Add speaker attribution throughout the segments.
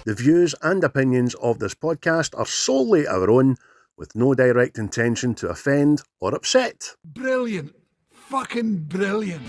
Speaker 1: The views and opinions of this podcast are solely our own, with no direct intention to offend or upset.
Speaker 2: Brilliant. Fucking brilliant.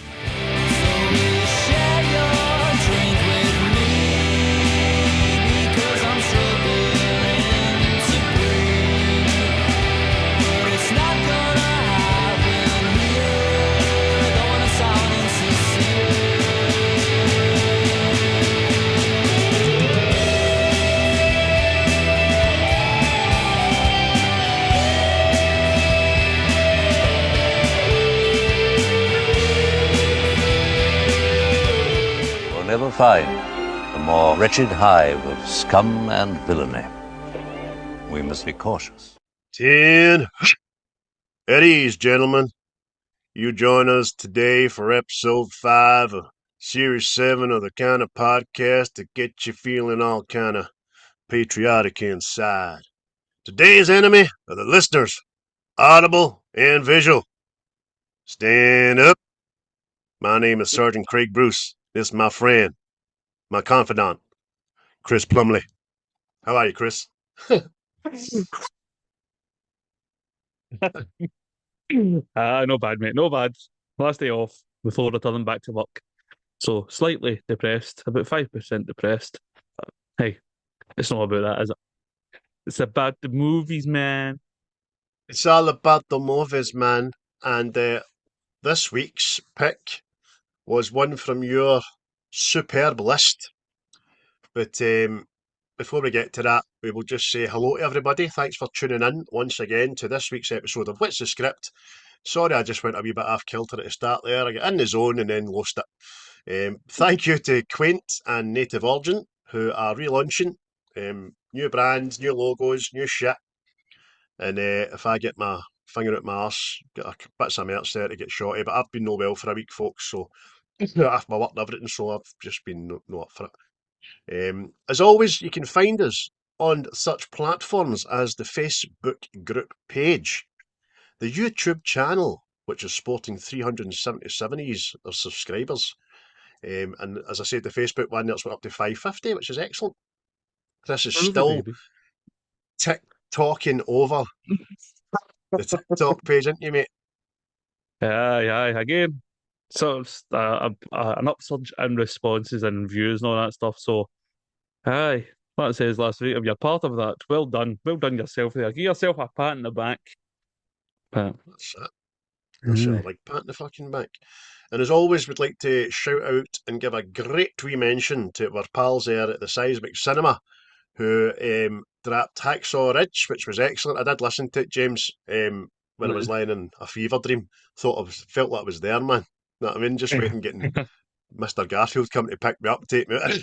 Speaker 3: Never find a more wretched hive of scum and villainy. We must be cautious.
Speaker 1: 10. At ease, gentlemen. You join us today for episode 5 of series 7 of the kind of podcast that gets you feeling all kind of patriotic inside. Today's enemy are the listeners, audible and visual. Stand up. My name is Sergeant Craig Bruce. This is my friend, my confidant, Chris Plumley. How are you, Chris?
Speaker 4: No bad, mate. No bad. Last day off before returning back to work. So slightly depressed, about 5% depressed. But hey, it's not about that, is it? It's about the movies, man.
Speaker 1: It's all about the movies, man. And this week's pick was one from your superb list. But before we get to that, we will just say hello to everybody. Thanks for tuning in once again to this week's episode of What's the Script? Sorry, I just went a wee bit off kilter at the start there. I got in the zone and then lost it. Thank you to Quaint and Native Urgent, who are relaunching. New brands, new logos, new shit. And if I get my finger out my arse, get a bits of merch there to get shorty. But I've been no well for a week, folks, so after my work and everything, so I've just been no up for it. As always, you can find us on such platforms as the Facebook group page, the YouTube channel, which is sporting 377 of subscribers, and as I said, the Facebook one that's went up to 550, which is excellent. Chris is still TikToking over the TikTok page, isn't you, mate?
Speaker 4: Yeah, again. So an upsurge in responses and views and all that stuff. So, like it says last week, if you're part of that, well done yourself there. Give yourself a pat in the back. Pat.
Speaker 1: That's it. That's it. I like pat in the fucking back. And as always, we'd like to shout out and give a great wee mention to our pals there at the Seismic Cinema, who dropped Hacksaw Ridge, which was excellent. I did listen to it, James, when I was lying in a fever dream. Felt like I was there, man. You know what I mean? Just waiting, getting Mr. Garfield come to pick me up, take me out.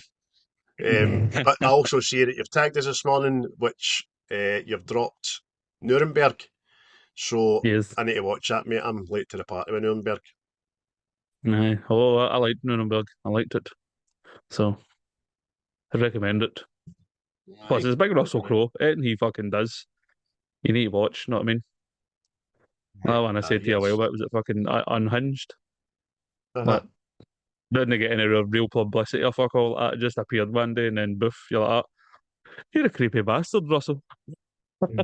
Speaker 1: But I also see that you've tagged us this morning, which you've dropped Nuremberg. So
Speaker 4: yes.
Speaker 1: I need to watch that, mate. I'm late to the party with Nuremberg.
Speaker 4: Aye. Oh, I liked Nuremberg. I liked it. So I recommend it. Plus, it's big Russell Crowe. Anything he fucking does, you need to watch. You know what I mean? That one I said to you a while back, was it fucking Unhinged? Like, didn't get any real publicity or fuck all that. It just appeared one day and then boof, you're like, you're a creepy bastard, Russell.
Speaker 1: Is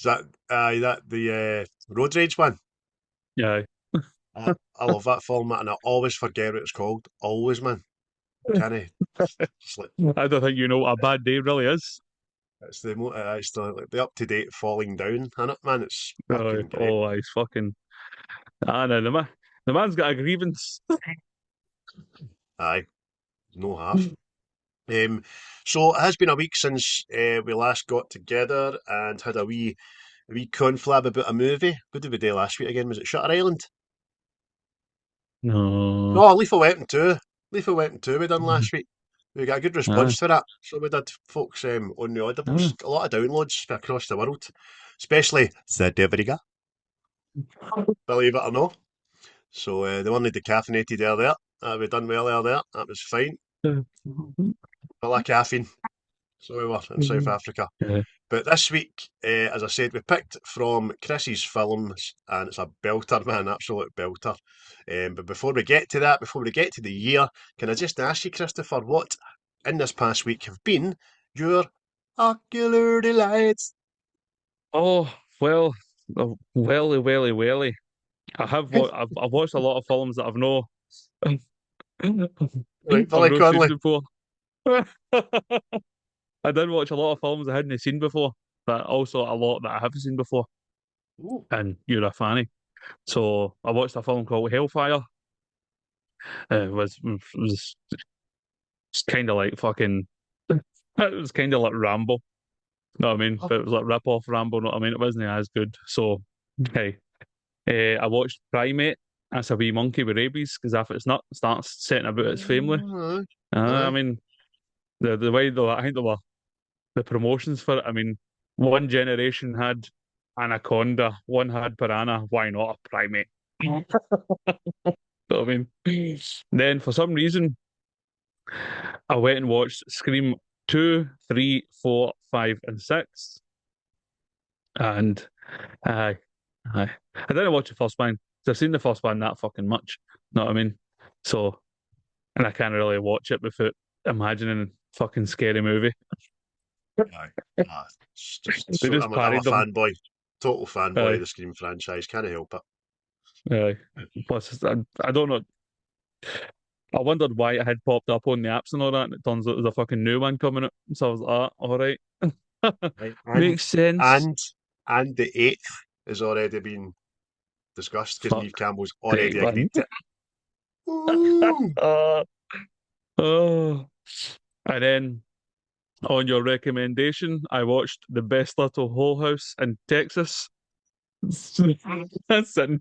Speaker 1: that the Road Rage one?
Speaker 4: Yeah.
Speaker 1: I love that film, and I always forget what it's called. Always, man. Can't
Speaker 4: I don't think you know what a bad day really is.
Speaker 1: It's the up to date falling down, isn't it, man? It's fucking great.
Speaker 4: Oh, he's fucking. No, the man's got a grievance.
Speaker 1: Aye, no half. So it has been a week since we last got together and had a wee conflab about a movie. What did we do last week again? Was it Shutter Island?
Speaker 4: No,
Speaker 1: Lethal Weapon 2. Lethal Weapon 2 we done last week. We got a good response to that. So we did, folks, on the audibles. A lot of downloads across the world, especially South Africa. Believe it or not. So they weren't decaffeinated there. We done well there. That was fine. Full of caffeine. So we were in South Africa.
Speaker 4: Yeah.
Speaker 1: But this week, as I said, we picked from Chris's films, and it's a belter, man, absolute belter. But before we get to that, before we get to the year, can I just ask you, Christopher, what in this past week have been your ocular delights.
Speaker 4: Oh, well, welly, welly, welly. I've watched a lot of films that I've no
Speaker 1: Right,
Speaker 4: I've
Speaker 1: Billy
Speaker 4: no seen
Speaker 1: Connolly.
Speaker 4: before. I did watch a lot of films I hadn't seen before, but also a lot that I have seen before,
Speaker 1: Ooh.
Speaker 4: and you're a fanny. So I watched a film called Hellfire. It was kind of like fucking. It was kind of like Rambo. Know what I mean?
Speaker 1: Oh,
Speaker 4: But it was like rip off Rambo. Know what I mean? It wasn't as good. So, okay. I watched Primate. That's a wee monkey with rabies because if it's not, it starts setting about its family.
Speaker 1: aye,
Speaker 4: I
Speaker 1: aye.
Speaker 4: mean, the way though, I think the promotions for it. I mean, one generation had Anaconda, one had Piranha. Why not a Primate? Know what I mean? Then for some reason, I went and watched Scream 2, 3, 4, 5, and 6. And aye, aye. I didn't watch the first one. 'Cause I've seen the first one that fucking much. Know what I mean? So, and I can't really watch it without imagining a fucking scary movie.
Speaker 1: Aye. It's just
Speaker 4: They
Speaker 1: so
Speaker 4: just
Speaker 1: I'm a
Speaker 4: parried them.
Speaker 1: fanboy, total fanboy of
Speaker 4: Aye,
Speaker 1: the Scream franchise. Can't help it.
Speaker 4: aye. Plus, I don't know. I wondered why it had popped up on the apps and all that, and it turns out there's a fucking new one coming up. So I was like, all right.
Speaker 1: Right.
Speaker 4: Makes sense.
Speaker 1: And and the eighth has already been discussed because Neve
Speaker 4: Fuck.
Speaker 1: Campbell's
Speaker 4: Take
Speaker 1: already
Speaker 4: one.
Speaker 1: agreed to it. Ooh.
Speaker 4: uh, oh. And then on your recommendation, I watched The Best Little Whole House in Texas. Sitting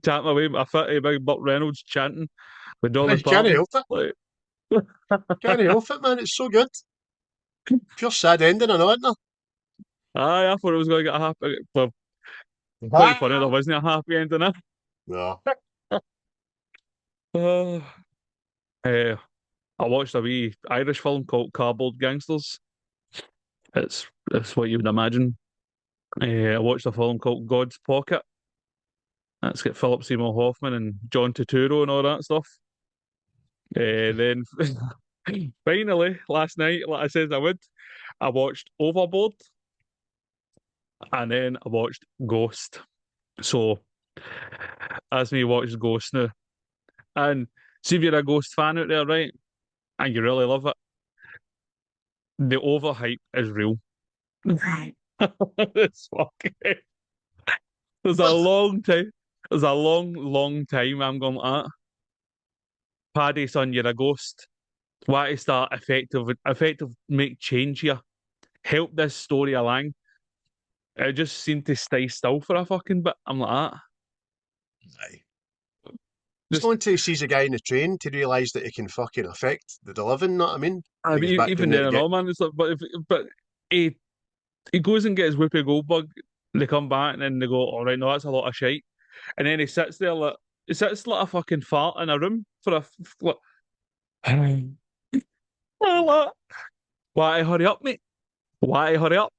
Speaker 4: chatting away with a fatty big Buck Reynolds chanting with Dolly
Speaker 1: Aye, can't
Speaker 4: Parton.
Speaker 1: help it.
Speaker 4: Like,
Speaker 1: Can't help it, man. It's so good. Pure sad ending, I know it now.
Speaker 4: I thought it was going to get a happy. Well, quite funny, there wasn't a happy ending.
Speaker 1: No.
Speaker 4: Uh, I watched a wee Irish film called Cardboard Gangsters. It's what you would imagine. I watched a film called God's Pocket. That's got Philip Seymour Hoffman and John Turturro and all that stuff. Then finally, last night, like I said I would, I watched Overboard and then I watched Ghost. So, as me watched Ghost now, and see if you're a Ghost fan out there, right, and you really love it, the overhype is real. It's fucking. There's a long time. There's a long, long time I'm going like that. Paddy, son, you're a ghost. Why to start effective, make change here. Help this story along. It just seemed to stay still for a fucking bit. I'm like that.
Speaker 1: Aye. It's
Speaker 4: Just
Speaker 1: not until he sees a guy in the train to realise that he can fucking affect the living, know what I mean?
Speaker 4: I
Speaker 1: He goes
Speaker 4: mean,
Speaker 1: back down
Speaker 4: even
Speaker 1: there
Speaker 4: then
Speaker 1: to
Speaker 4: and
Speaker 1: get.
Speaker 4: all, man. It's like, but he goes and gets Whoopi Goldberg. They come back and then they go, all right, no, that's a lot of shite. And then he sits there like he sits like a fucking fart in a room for like, like, why hurry up, mate? Why hurry up?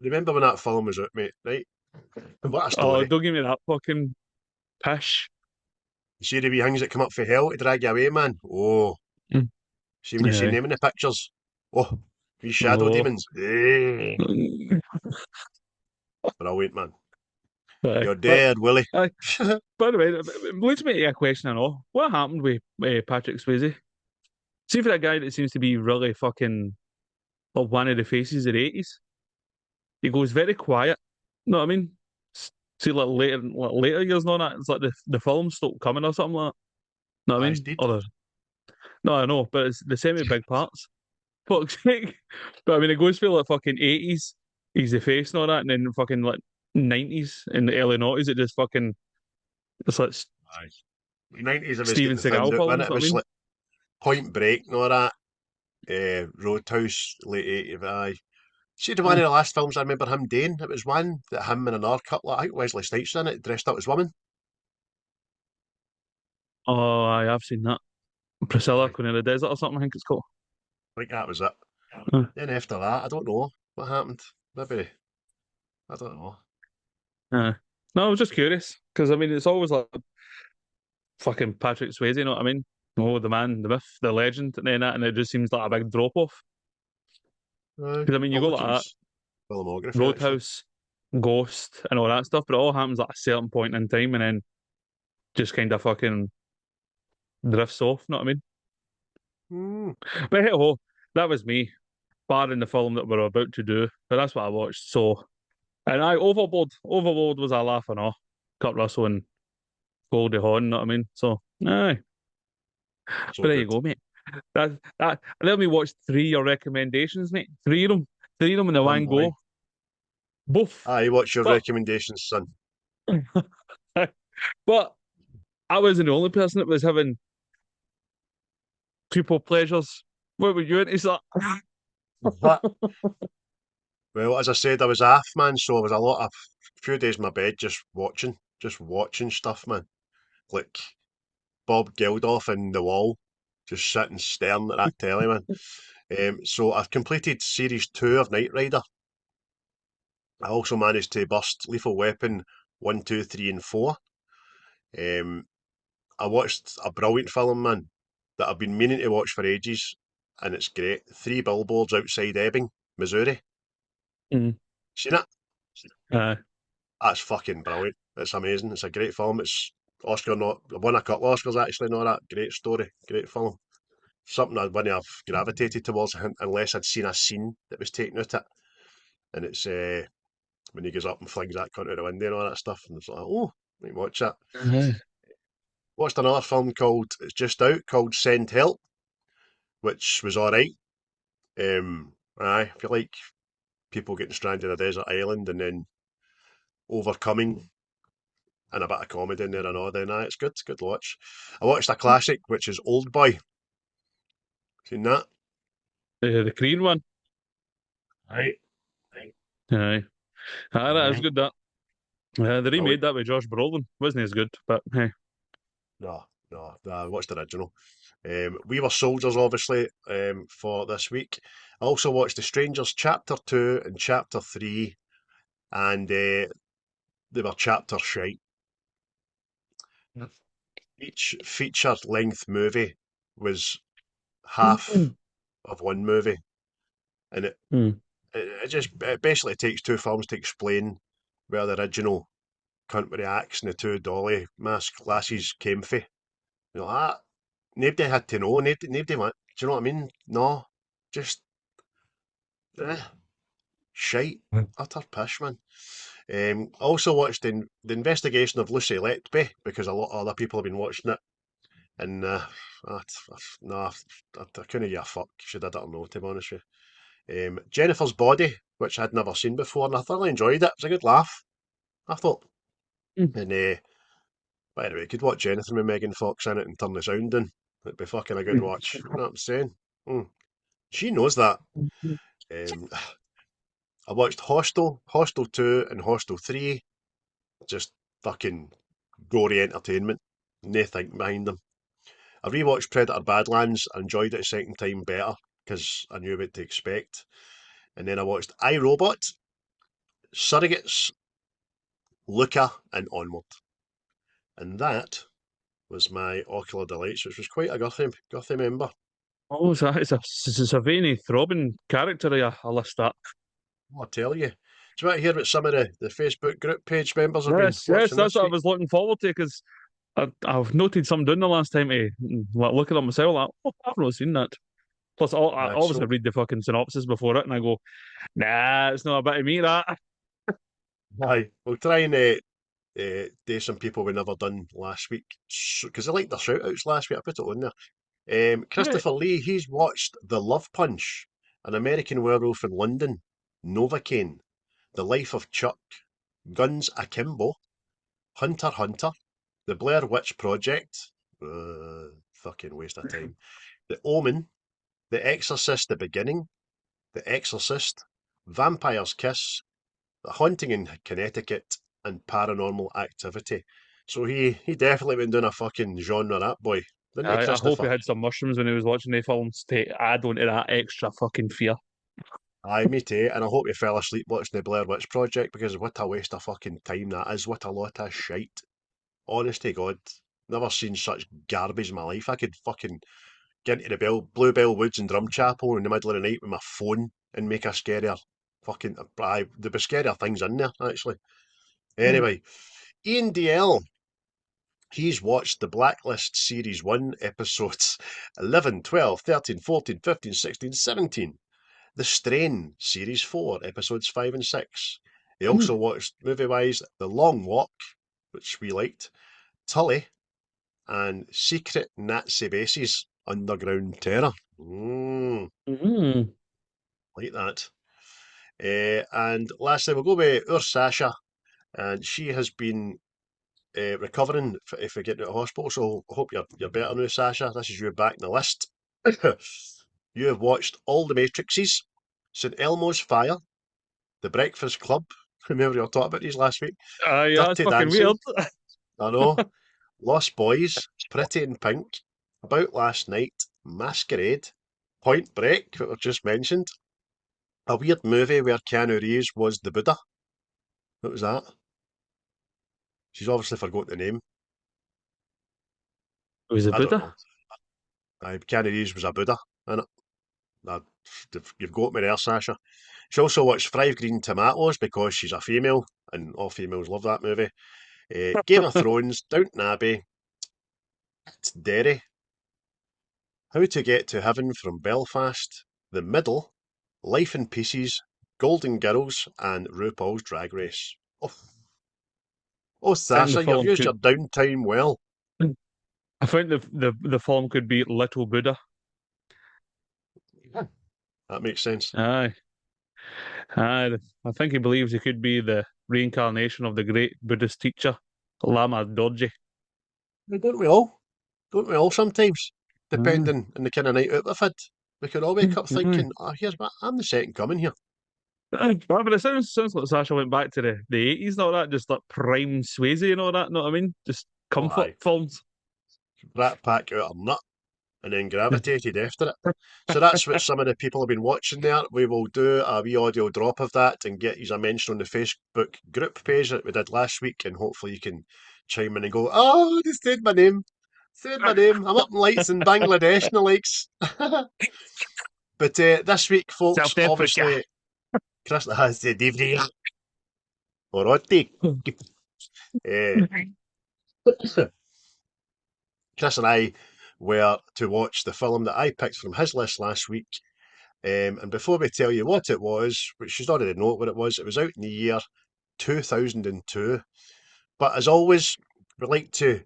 Speaker 1: Remember when that film was out, mate, right? And what a
Speaker 4: Oh,
Speaker 1: story.
Speaker 4: don't give me that fucking pish.
Speaker 1: You see the wee things that come up for hell to drag you away, man? Oh,
Speaker 4: Mm.
Speaker 1: see when you see
Speaker 4: Aye.
Speaker 1: them in the pictures. Oh, wee shadow
Speaker 4: Oh.
Speaker 1: demons. Eh,
Speaker 4: Aye.
Speaker 1: brilliant, man. You're
Speaker 4: But
Speaker 1: dead, Willie.
Speaker 4: aye. By the way, it leads me to a question I know. What happened with Patrick Swayze? See for that guy that seems to be really fucking one of the faces of the 80s. He goes very quiet. Know what I mean? See, like later years and all that, it's like the film stopped coming or something like that. Know what I
Speaker 1: I
Speaker 4: mean?
Speaker 1: did.
Speaker 4: Or no, I know, but it's the same with big parts. Fuck's sake. But I mean, it goes for like fucking 80s, he's the face and all that, and then fucking like 90s and the early 90s, it just fucking, it's like
Speaker 1: Aye. 90s, I was
Speaker 4: Steven
Speaker 1: getting found
Speaker 4: Seagal
Speaker 1: out when
Speaker 4: films,
Speaker 1: it
Speaker 4: know what I
Speaker 1: was
Speaker 4: mean?
Speaker 1: like Point Break and all that. Roadhouse, late 80s. Aye. See, the one
Speaker 4: Aye.
Speaker 1: of the last films I remember him doing, it was one that him and another couple, I think Wesley Snipes in it, dressed up as women.
Speaker 4: Oh, I've seen that. Priscilla,
Speaker 1: Aye,
Speaker 4: Queen of the Desert or something, I think it's called.
Speaker 1: I think that was it.
Speaker 4: Uh,
Speaker 1: Then after that, I don't know what happened. Maybe, I don't know.
Speaker 4: no, I was just curious, because I mean, it's always like fucking Patrick Swayze, you know what I mean? Oh, the man, the myth, the legend, and then that, and it just seems like a big drop off. Because I mean, you
Speaker 1: I'll
Speaker 4: go
Speaker 1: look
Speaker 4: like
Speaker 1: at
Speaker 4: that,
Speaker 1: his filmography actually.
Speaker 4: Roadhouse, Ghost, and all that stuff, but it all happens at a certain point in time, and then just kind of fucking drifts off. Know what I mean?
Speaker 1: Hmm.
Speaker 4: But hey ho, that was me, barring the film that we're about to do. But that's what I watched. So, and Overboard was a laugh and all. Kurt Russell and Goldie Hawn. Know what I mean? So, aye.
Speaker 1: So
Speaker 4: But there you
Speaker 1: good.
Speaker 4: go, mate. That let me watch three of your recommendations, mate. Three of them in the
Speaker 1: One
Speaker 4: one
Speaker 1: boy.
Speaker 4: go. Both.
Speaker 1: Aye, what's your
Speaker 4: But
Speaker 1: recommendations, son?
Speaker 4: but I wasn't the only person that was having triple pleasures. What were you into?
Speaker 1: But, well, as I said, I was off, man, so I was a few days in my bed just watching stuff, man. Like Bob Geldof in The Wall, just sitting staring at that telly, man. So I've completed series 2 of Knight Rider. I also managed to bust Lethal Weapon 1, 2, 3, and 4. Um, I watched a brilliant film, man, that I've been meaning to watch for ages, and it's great. Three Billboards Outside Ebbing, Missouri.
Speaker 4: Mm.
Speaker 1: Seen it?
Speaker 4: Uh,
Speaker 1: That's fucking brilliant. It's amazing. It's a great film. It's Oscar not won a couple of Oscars actually. And all that great story, great film. Something I wouldn't have gravitated towards unless I'd seen a scene that was taken out it. And it's when he goes up and flings that cunt out the window and all that stuff. And it's like, oh, let me watch that.
Speaker 4: uh,
Speaker 1: Watched another film called it's just out called Send Help, which was all right. I feel like people getting stranded on a desert island and then overcoming and a bit of comedy in there and all. Then it's good, good watch. I watched a classic which is Old Boy. Seen that?
Speaker 4: the Korean one.
Speaker 1: Aye.
Speaker 4: Aye. That is
Speaker 1: Mm-hmm.
Speaker 4: good, that. The remade
Speaker 1: Brilliant.
Speaker 4: that with Josh Brolin wasn't as good, but hey.
Speaker 1: No, I watched the original. We Were Soldiers, obviously, for this week. I also watched The Strangers Chapter 2 and Chapter 3, and they were chapter shite. Each feature-length movie was half of one movie, and
Speaker 4: Mm.
Speaker 1: it basically takes two films to explain where the original cunt with the axe and the two dolly mask lasses came from. You know, nobody had to know. Nobody went. Do you know what I mean? No, just eh, shite, utter pish, man. Also watched the investigation of Lucy Letby because a lot of other people have been watching it, and no, I couldn't give a fuck. Should I don't know, to be honest with you. Jennifer's Body, which I'd never seen before, and I thoroughly enjoyed it. It was a good laugh, I thought.
Speaker 4: Mm.
Speaker 1: And by the way, you could watch anything with Megan Fox in it and turn the sound down. It'd be fucking a good watch. You know what I'm saying? Mm. She knows that. Um, I watched Hostel 2 and Hostel 3. Just fucking gory entertainment. No thinking behind them. I rewatched Predator Badlands. I enjoyed it a second time better because I knew what to expect. And then I watched iRobot, Surrogates, Luca, and Onward. And that was my Ocular Delights, which was quite a girthy member.
Speaker 4: Oh, it's a veiny, throbbing character, I list that.
Speaker 1: I'll tell you. Do you want to hear what some of the Facebook group page members have been
Speaker 4: Yes,
Speaker 1: watching
Speaker 4: that's
Speaker 1: this
Speaker 4: what I
Speaker 1: week?
Speaker 4: was looking forward to because I've noted some doing the last time to like, look at them myself. Like, oh, I've not seen that. Plus, I obviously
Speaker 1: So,
Speaker 4: read the fucking synopsis before it, and I go, nah, it's not a bit of me, that.
Speaker 1: aye, we'll try and do some people we never done last week because I liked their shout outs last week. I put it on there.
Speaker 4: Right.
Speaker 1: Christopher Lee, he's watched The Love Punch, An American Werewolf in London, Novocaine, The Life of Chuck, Guns Akimbo, Hunter Hunter, The Blair Witch Project, fucking waste of time, The Omen, The Exorcist: The Beginning, The Exorcist, Vampire's Kiss, The Haunting in Connecticut, and Paranormal Activity. So he definitely been doing a fucking genre, that boy. Didn't he,
Speaker 4: I hope he
Speaker 1: Christopher?
Speaker 4: had some mushrooms when he was watching the films to add on to that extra fucking fear.
Speaker 1: Aye, me too. And I hope you fell asleep watching the Blair Witch Project because what a waste of fucking time that is. What a lot of shite. Honest to God. Never seen such garbage in my life. I could fucking get into the Bluebell Woods and Drum Chapel in the middle of the night with my phone and make a scarier fucking. There'd be scarier things in there, actually. Anyway, Ian DL. He's watched the Blacklist Series 1 episodes 11, 12, 13, 14, 15, 16, 17. The Strain Series 4 episodes 5 and 6. He also watched movie-wise The Long Walk, which we liked, Tully, and Secret Nazi Bases Underground Terror. Like that. And lastly, we'll go with our Sasha, and she has been recovering if we get out of hospital. So I hope you're better now, Sasha. This is you back in the list. You have watched all the Matrixes, St Elmo's Fire, The Breakfast Club. Remember you were talking about these last week.
Speaker 4: Yeah, it's
Speaker 1: Dirty
Speaker 4: fucking
Speaker 1: Dancing.
Speaker 4: weird.
Speaker 1: I know. Lost Boys, Pretty in Pink, About Last Night, Masquerade, Point Break, that I've just mentioned. A weird movie where Keanu Reeves was the Buddha. What was that? She's obviously forgotten the name.
Speaker 4: It was a
Speaker 1: I don't
Speaker 4: Buddha.
Speaker 1: know. Keanu Reeves was a Buddha, innit? You've got me there, Sasha. She also watched Five Green Tomatoes because she's a female, and all females love that movie. Game of Thrones, Downton Abbey, Derry, How to Get to Heaven from Belfast, The Middle, Life in Pieces, Golden Girls, and RuPaul's Drag Race. Oh,
Speaker 4: I think the
Speaker 1: Sasha, you've
Speaker 4: film
Speaker 1: used
Speaker 4: could.
Speaker 1: your downtime well.
Speaker 4: I think the film could be Little Buddha.
Speaker 1: That makes sense.
Speaker 4: Aye, aye. I think he believes he could be the reincarnation of the great Buddhist teacher, Lama Dorji.
Speaker 1: Don't we all? Don't we all sometimes?
Speaker 4: Aye.
Speaker 1: Depending on the kind of night out we've had. We could all wake up
Speaker 4: Aye.
Speaker 1: thinking, oh, here's what, I'm the second coming here.
Speaker 4: But it sounds like Sasha went back to the 80s and all that, just like prime Swayze and all that, know what I mean? Just
Speaker 1: Oh,
Speaker 4: comfort
Speaker 1: aye.
Speaker 4: films.
Speaker 1: Rat Pack out a nut and then gravitated after it. So that's what some of the people have been watching there. We will do a wee audio drop of that and get you a mention on the Facebook group page that we did last week, and hopefully you can chime in and go, oh, they said my name. Said my name. I'm up in lights in Bangladesh and the likes. But this week, folks,
Speaker 4: South Africa.
Speaker 1: obviously, Chris has the DVD. Alrighty. Chris and I were to watch the film that I picked from his list last week. And before we tell you what it was, which she's already know what it was out in the year 2002. But as always, we like to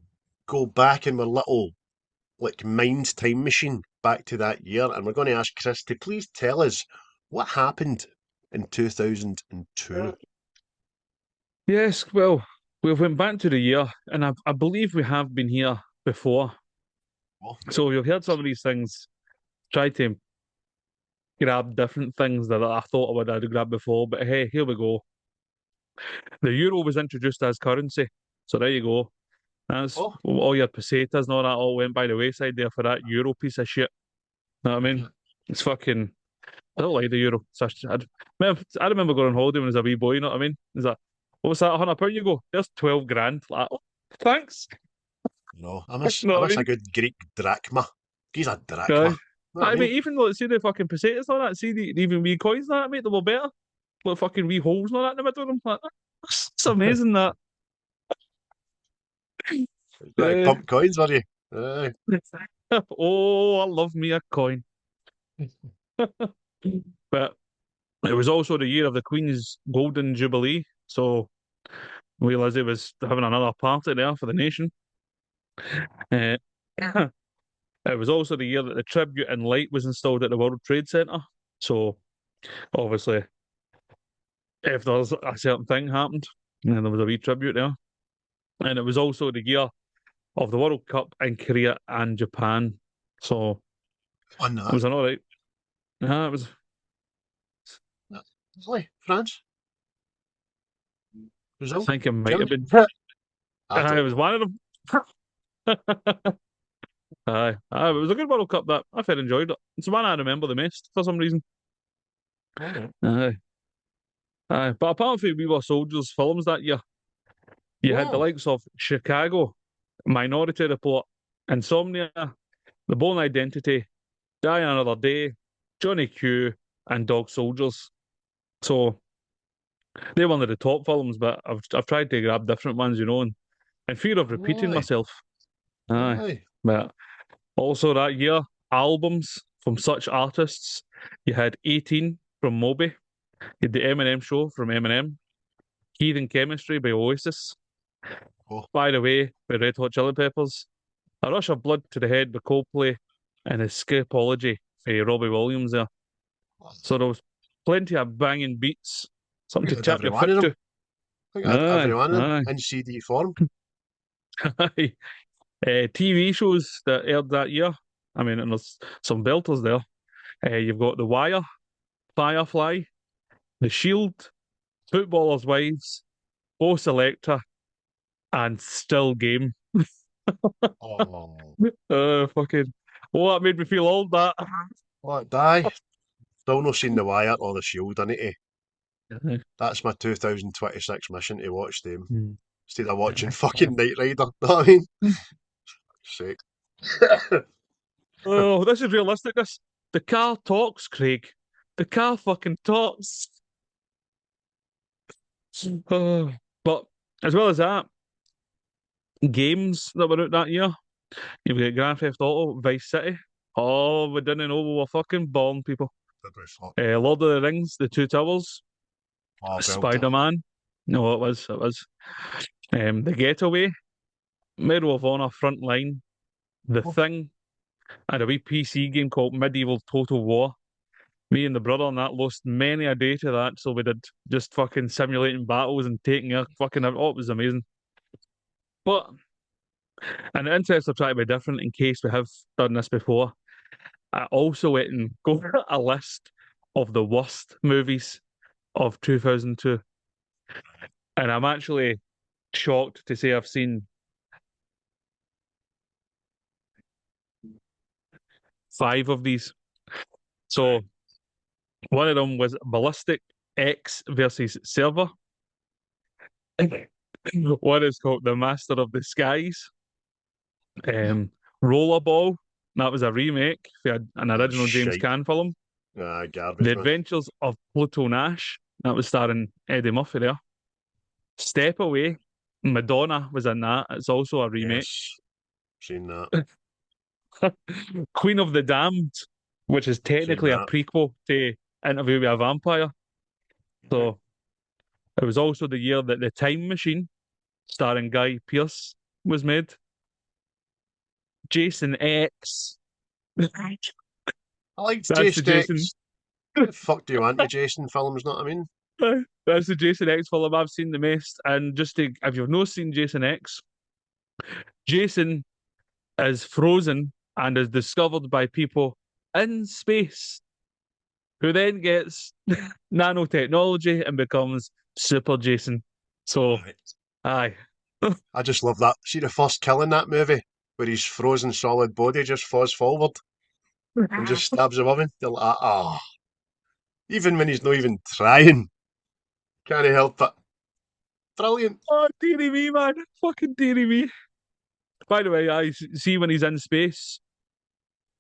Speaker 1: go back in our little mind time machine back to that year, and we're going to ask Chris to please tell us what happened in 2002.
Speaker 4: Yes, well, we went back to the year, and I believe we have been here before.
Speaker 1: Oh.
Speaker 4: So you've heard some of these things, try to grab different things that I thought I would have grabbed before, but hey, here we go. The euro was introduced as currency, so there you go. That's
Speaker 1: Oh.
Speaker 4: all your pesetas and all that all went by the wayside there for that euro piece of shit. Know what I mean? It's fucking. I don't like the euro. I remember going on holiday when I was a wee boy. You know what I mean? Is that what was that? £100? You go. There's 12 grand. Like, oh, thanks.
Speaker 1: No, I
Speaker 4: Know what I
Speaker 1: miss a
Speaker 4: mean?
Speaker 1: good Greek drachma. He's a drachma.
Speaker 4: Guy.
Speaker 1: Know what I
Speaker 4: I mean,
Speaker 1: mean?
Speaker 4: even though see the fucking pesetas and all that, see the even wee coins and that, mate, they were better. Like fucking wee holes and all that in the middle of them. Like, it's amazing that.
Speaker 1: Right,
Speaker 4: Uh,
Speaker 1: pump coins, were you? Aye.
Speaker 4: oh, I love me a coin. But it was also the year of the Queen's Golden Jubilee, so we realised it was having another party there for the nation. Uh, it was also the year that the tribute in light was installed at the World Trade Center. So obviously, if there's a certain thing happened, then there was a wee tribute there. And it was also the year of the World Cup in Korea and Japan. So
Speaker 1: On
Speaker 4: it
Speaker 1: that.
Speaker 4: was an all right. Yeah, it was.
Speaker 1: Italy, France,
Speaker 4: I
Speaker 1: Brazil,
Speaker 4: think it might have
Speaker 1: Germany.
Speaker 4: been.
Speaker 1: I
Speaker 4: It
Speaker 1: don't
Speaker 4: was
Speaker 1: know.
Speaker 4: one of them. Aye, it was a good World Cup that I fair enjoyed it. It's the one I remember the most for some reason. Aye, but apart from We Were Soldiers films that year, you had the
Speaker 1: Oh,
Speaker 4: likes of Chicago, Minority Report, Insomnia, The Bourne Identity, Die Another Day, Johnny Q, and Dog Soldiers. So they're one of the top films, but I've tried to grab different ones, and in fear of repeating
Speaker 1: Aye.
Speaker 4: myself. Aye.
Speaker 1: Aye.
Speaker 4: But also that year, albums from such artists. You had 18 from Moby. You had the Eminem Show from Eminem. Heathen Chemistry by Oasis.
Speaker 1: Oh.
Speaker 4: By the Way by Red Hot Chili Peppers. A Rush of Blood to the Head by Coldplay. And Escapology by Robbie Williams there. So there was plenty of banging beats. Something to tap your foot to.
Speaker 1: I think I had every one of them
Speaker 4: Aye.
Speaker 1: in CD form.
Speaker 4: Aye. TV shows that aired that year. I mean, and there's some belters there. You've got The Wire, Firefly, The Shield, Footballers' Wives, O Selector, and Still Game.
Speaker 1: Oh,
Speaker 4: Fucking. Oh, that made me feel old, that.
Speaker 1: what, die? Still not seen The Wire or The Shield, I need to. That's my 2026 mission, to watch them. Instead of watching fucking Knight Rider, know what I mean? Sake.
Speaker 4: Oh, this is realistic, this. The car talks, Craig. The car fucking talks. But as well as that, games that were out that year. You've got Grand Theft Auto, Vice City. Oh, we didn't know we were fucking born, people. Lord of the Rings, The Two Towers,
Speaker 1: Oh,
Speaker 4: Spider-Man. No, it was. The Getaway, Medal of Honor, Frontline, The Thing, and a wee PC game called Medieval Total War. Me and the brother on that lost many a day to that, so we did just fucking simulating battles and taking a fucking... Oh, it was amazing. But in the interest of trying to be different, in case we have done this before, I also went and got a list of the worst movies of 2002. And I'm actually shocked to say I've seen 5 of these. So one of them was Ballistic X versus Server. One is called The Master of the Skies. Rollerball, that was a remake for an original James
Speaker 1: shite.
Speaker 4: Caan film.
Speaker 1: Garbage,
Speaker 4: The
Speaker 1: man.
Speaker 4: Adventures of Pluto Nash, that was starring Eddie Murphy there. Step Away, Madonna was in that. It's also a remake.
Speaker 1: Yes, seen that.
Speaker 4: Queen of the Damned, which is technically a
Speaker 1: that.
Speaker 4: prequel to Interview with a Vampire. So it was also the year that The Time Machine, starring Guy Pearce, was made. Jason X.
Speaker 1: I like
Speaker 4: That's the
Speaker 1: Jason
Speaker 4: Jason.
Speaker 1: X. What the fuck do you want to Jason films, know what I mean?
Speaker 4: That's the Jason X film I've seen the most. And just to, if you've not seen Jason X, Jason is frozen and is discovered by people in space, who then gets nanotechnology and becomes Super Jason. So, aye.
Speaker 1: I just love that. See the first kill in that movie, where his frozen solid body just falls forward and just stabs a woman. You're like, ah. Even when he's not even trying. Can't help it. Brilliant.
Speaker 4: Oh, dearie me, man. Fucking dearie me. By the way, I see when he's in space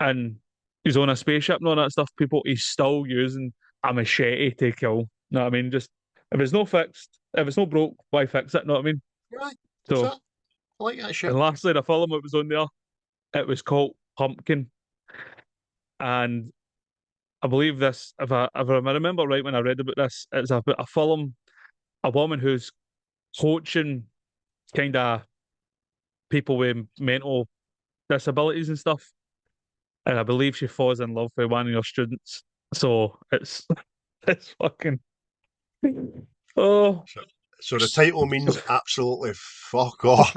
Speaker 4: and he's on a spaceship and all that stuff, people, he's still using a machete to kill. Know what I mean? Just, if it's not fixed, if it's not broke, why fix it? Know what I mean?
Speaker 1: Right.
Speaker 4: So,
Speaker 1: I like that shit.
Speaker 4: and lastly, the film that was on there, it was called Pumpkin. And I believe this, if I remember right when I read about this, it's about a film, a woman who's coaching kind of people with mental disabilities and stuff. And I believe she falls in love with one of your students. So it's fucking
Speaker 1: So the title means absolutely fuck off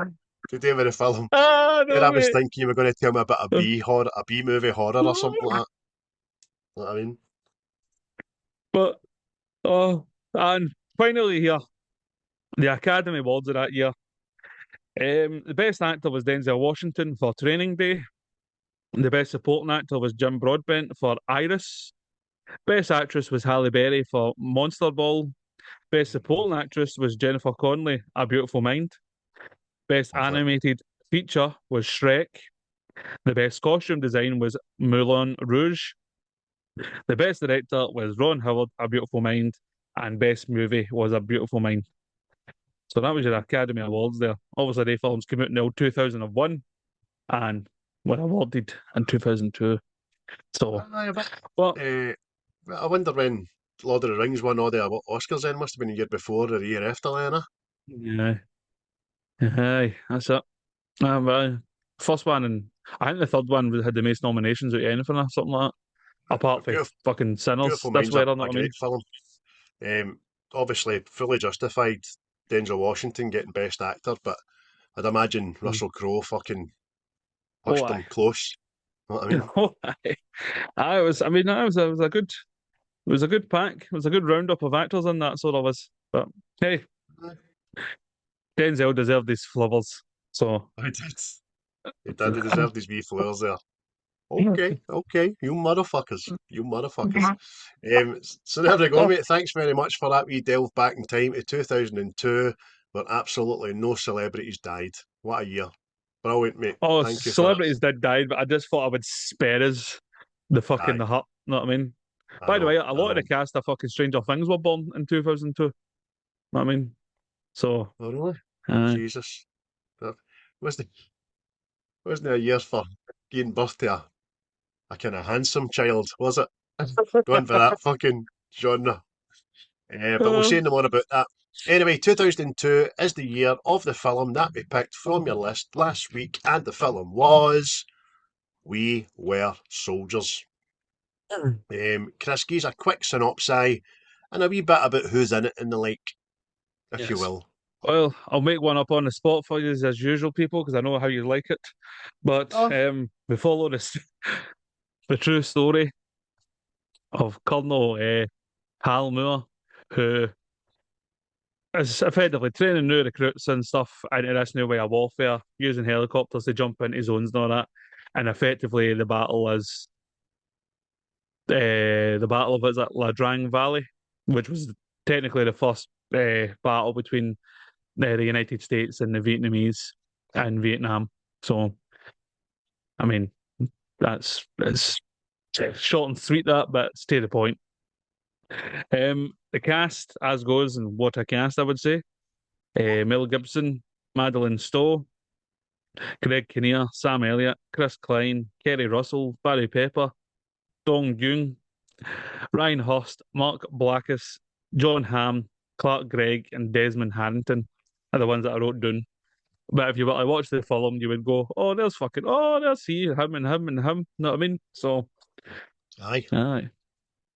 Speaker 1: to do with the film.
Speaker 4: no,
Speaker 1: Here I was
Speaker 4: mate.
Speaker 1: thinking you were going to tell me about a B horror, a B movie horror or something like that. You know what I mean?
Speaker 4: But and finally here, the Academy Awards of that year. The best actor was Denzel Washington for Training Day. The best supporting actor was Jim Broadbent for Iris. Best actress was Halle Berry for Monster Ball. Best supporting actress was Jennifer Connelly, A Beautiful Mind. Best
Speaker 1: Lovely.
Speaker 4: animated feature was Shrek. The best costume design was Moulin Rouge. The best director was Ron Howard, A Beautiful Mind, and best movie was A Beautiful Mind. So that was your Academy Awards there. Obviously, they films came out in 2001 and were awarded in 2002. So,
Speaker 1: Aye,
Speaker 4: but
Speaker 1: I wonder when Lord of the Rings won all the Oscars then. Must have been a year before or a year after then.
Speaker 4: yeah, aye, that's it. But first one, and I think the third one had the most nominations out of anything or something like that. Apart from
Speaker 1: Beautiful,
Speaker 4: fucking Sinners
Speaker 1: Beautiful
Speaker 4: this
Speaker 1: Mind's
Speaker 4: weather, know
Speaker 1: a
Speaker 4: what I mean?
Speaker 1: great film. Obviously, fully justified Denzel Washington getting Best Actor, but I'd imagine
Speaker 4: Mm.
Speaker 1: Russell Crowe fucking
Speaker 4: Oh,
Speaker 1: pushed
Speaker 4: aye.
Speaker 1: him close. Know what I mean?
Speaker 4: Oh, aye. I was, I mean, it was a good, it was a good pack. It was a good roundup of actors in that sort of us. But hey, Denzel deserved these flowers. So,
Speaker 1: I did. He did. He deserved his wee flowers there. Okay, okay, you motherfuckers, you motherfuckers. So there we go, mate. Thanks very much for that wee delve back in time to 2002, where absolutely no celebrities died. What a year. Brilliant, mate.
Speaker 4: oh,
Speaker 1: Thank you for that.
Speaker 4: celebrities did die, but I just thought I would spare us
Speaker 1: Aye,
Speaker 4: the hut. Know what I mean?
Speaker 1: I
Speaker 4: By the
Speaker 1: know,
Speaker 4: way, a
Speaker 1: I
Speaker 4: lot of the
Speaker 1: know.
Speaker 4: cast of fucking Stranger Things were born in 2002. Know what I mean? So,
Speaker 1: Oh, really?
Speaker 4: aye.
Speaker 1: Jesus. That wasn't, wasn't it a year for giving birth to a kind of handsome child, was it? Going for that fucking genre. But we'll say no more about that. Anyway, 2002 is the year of the film that we picked from your list last week, and the film was We Were Soldiers. Chris, gives a quick synopsis and a wee bit about who's in it and the like, if you
Speaker 4: Yes.
Speaker 1: will.
Speaker 4: Well, I'll make one up on the spot for you as usual, people, because I know how you like it. But
Speaker 1: Oh,
Speaker 4: we follow this the true story of Colonel Hal Moore, who is effectively training new recruits and stuff into this new way of warfare, using helicopters to jump into zones and all that. And effectively, the battle of is it La Drang Valley, which was technically the first battle between the United States and the Vietnamese in Vietnam. So, I mean, that's short and sweet that, but it's to the point. The cast as goes, and what a cast I would say. Mel Gibson, Madeleine Stowe, Greg Kinnear, Sam Elliott, Chris Klein, Keri Russell, Barry Pepper, Dong Jung, Ryan Hurst, Mark Blackus, John Hamm, Clark Gregg, and Desmond Harrington are the ones that I wrote down. But if you were to watch the film, you would go, "Oh, there's he, him, and him, and him." Know what I mean? So,
Speaker 1: aye.
Speaker 4: aye.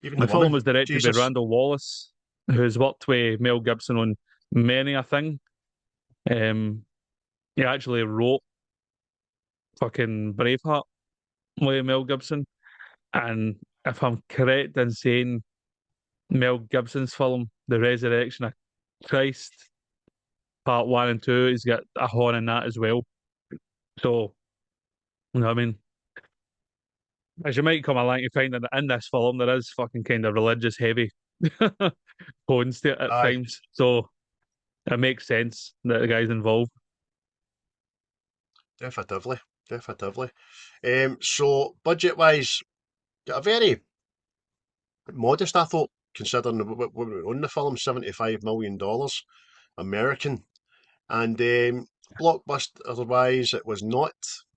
Speaker 1: Even the
Speaker 4: The film
Speaker 1: woman.
Speaker 4: was directed by
Speaker 1: Jesus.
Speaker 4: Randall Wallace, who's worked with Mel Gibson on many a thing. Um, he actually wrote fucking Braveheart with Mel Gibson, and if I'm correct in saying Mel Gibson's film, The Resurrection of Christ, Part One and Two, he's got a horn in that as well. So, you know what I mean? As you might come along to find that in this film, there is fucking kind of religious heavy tones to it at
Speaker 1: Aye,
Speaker 4: times. So it makes sense that the guy's involved.
Speaker 1: definitively. Definitively. So, budget wise, got a very modest, I thought, considering what we were on the film, $75 million American. And blockbuster wise, it was not,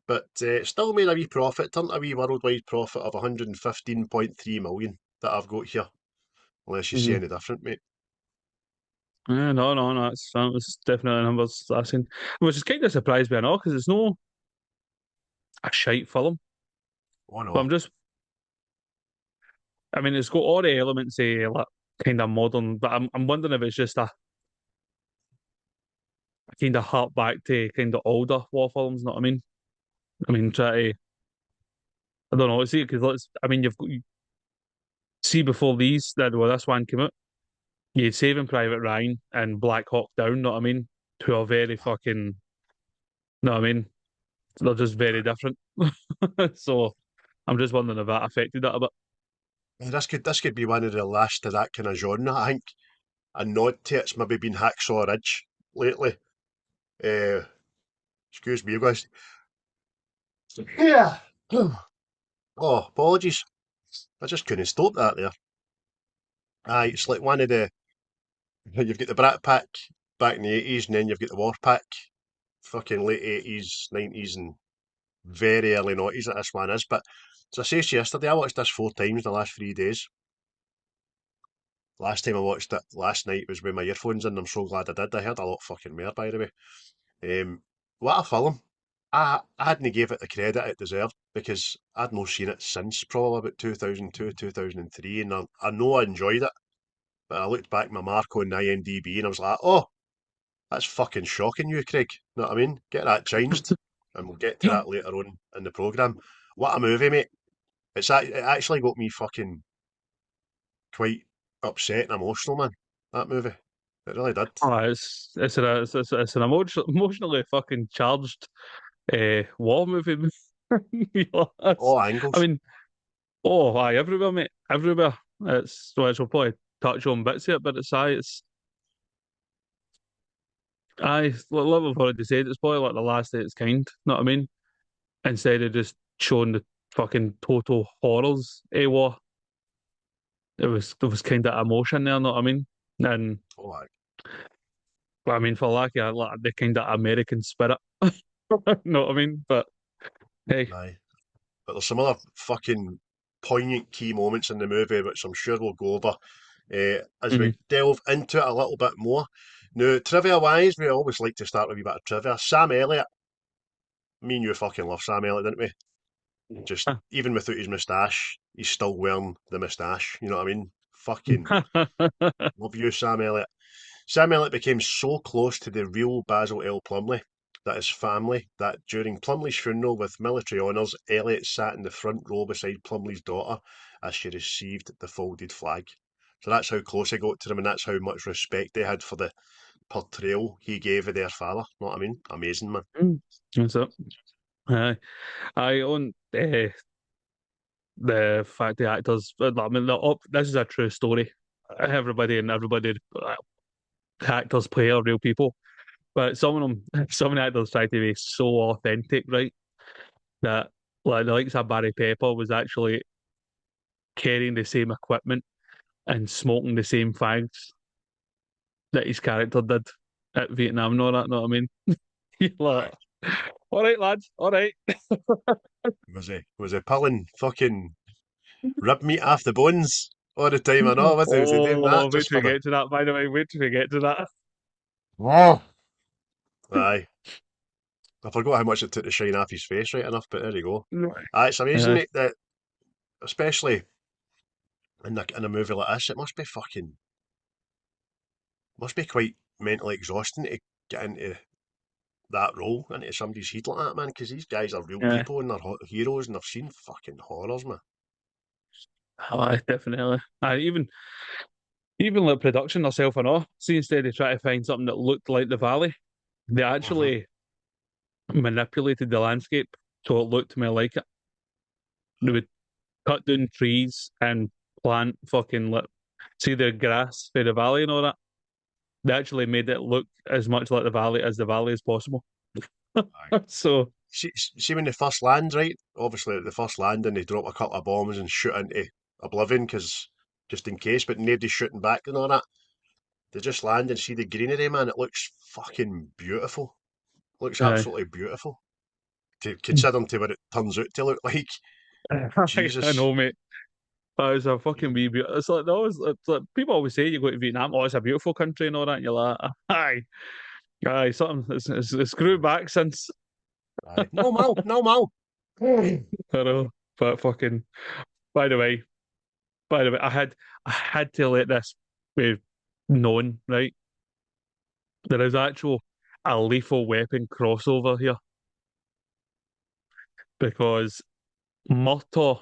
Speaker 1: but still made a wee profit, turned a wee worldwide profit of 115.3 million that I've got here. Unless you see
Speaker 4: Mm.
Speaker 1: any different, mate.
Speaker 4: No, that was definitely numbers I seen. Which is kind of surprised by now because it's no a shite film.
Speaker 1: Oh
Speaker 4: But
Speaker 1: no.
Speaker 4: I mean, it's got all the elements of like kind of modern, but I'm wondering if it's just a kind of hark back to kind of older war films. Know what I mean? I mean, try to I don't know. See, because I mean, you see before this one came out, you had Saving Private Ryan and Black Hawk Down. Know what I mean? Two are very fucking. Know what I mean? They're just very different. So I'm just wondering if that affected that a bit.
Speaker 1: This could be one of the last to that kind of genre. I think a nod to it's maybe been Hacksaw Ridge lately. Uh, Excuse me, guys. Yeah. Oh, apologies. I just couldn't stop that there. Aye, it's like one of the. You've got the Brat Pack back in the 80s, and then you've got the War Pack, fucking late 80s, 90s, and very early 90s that this one is. But as I said to you yesterday, I watched this 4 times in the last 3 days. Last time I watched it last night was with my earphones in. I'm so glad I did. I heard a lot fucking more, by the way. What a film. I hadn't gave it the credit it deserved because I'd not seen it since probably about 2002, 2003, and I know I enjoyed it, but I looked back at my mark on IMDb and I was like, oh, that's fucking shocking you, Craig. Know what I mean? Get that changed, and we'll get to that later on in the programme. What a movie, mate. It actually got me fucking quite upset and emotional, man. That movie. It really did.
Speaker 4: Oh, it's an emotionally fucking charged war movie.
Speaker 1: All
Speaker 4: I
Speaker 1: angles.
Speaker 4: mean, oh, aye, everywhere, mate, everywhere. Which we'll probably touch on bits of it, but like we've already said, it's probably like the last of its kind. Know what I mean? Instead of just showing the fucking total horrors of war, there was kind of emotion there. Know what I mean? And
Speaker 1: Oh, aye.
Speaker 4: I mean, for lack of like, the kind of American spirit. Know what I mean? But hey,
Speaker 1: Aye. But there's some other fucking poignant key moments in the movie, which I'm sure we'll go over as we
Speaker 4: mhm.
Speaker 1: delve into it a little bit more. Now, trivia wise, we always like to start with a wee bit of trivia. Sam Elliott, me and you fucking love Sam Elliott, didn't we? Just even without his moustache, he's still wearing the moustache. You know what I mean? Fucking love you, Sam Elliott. Sam Elliott became so close to the real Basil L. Plumley, that his family, that during Plumley's funeral with military honours, Elliott sat in the front row beside Plumley's daughter as she received the folded flag. So that's how close he got to them, and that's how much respect they had for the portrayal he gave of their father. Know what I mean? Amazing, man.
Speaker 4: That's it. I own the fact the actors. I mean, this is a true story. Everybody, the actors play are real people, but some of them, some of the actors try to be so authentic, right? That like the likes of Barry Pepper was actually carrying the same equipment and smoking the same fags that his character did at Vietnam and all that. Know what I mean? You're like,
Speaker 1: Aye.
Speaker 4: all right, lads, all right.
Speaker 1: Was he pulling fucking rib meat off the bones all the time? I know, was he doing that
Speaker 4: Oh, wait
Speaker 1: just
Speaker 4: till
Speaker 1: for
Speaker 4: we
Speaker 1: the.
Speaker 4: get to that. By the way, wait till we get to that.
Speaker 1: Oh. Aye. I forgot how much it took to shine off his face right enough, but there you go. It's amazing,
Speaker 4: Uh,
Speaker 1: mate, that especially in a movie like this, it must be quite mentally exhausting to get into that role, into somebody's head like that, man, because these guys are real
Speaker 4: yeah,
Speaker 1: people and they're heroes and they've seen fucking horrors, man.
Speaker 4: oh, definitely. Even like production themselves and all. See, instead of trying to find something that looked like the valley, they
Speaker 1: Hmm.
Speaker 4: actually manipulated the landscape so it looked more like it. They would cut down trees and plant fucking like see the grass for the valley and all that. They actually made it look as much like the valley as possible.
Speaker 1: Aye.
Speaker 4: So
Speaker 1: See when they first land, right? Obviously, at the first landing, they drop a couple of bombs and shoot into oblivion, because just in case, but nobody's shooting back and all that. They just land and see the greenery, man. It looks fucking beautiful. Looks
Speaker 4: uh,
Speaker 1: absolutely beautiful. To considering to what it turns out to look like.
Speaker 4: I
Speaker 1: Jesus.
Speaker 4: know, mate. But it's a fucking wee It's like it's like people always say you go to Vietnam, oh, it's a beautiful country and all that, and you're like, aye, aye, something it's grew back since.
Speaker 1: Aye. No mal, no mal.
Speaker 4: I know, but fucking. By the way, I had to let this be known, right? There is actual a lethal weapon crossover here because Murtaugh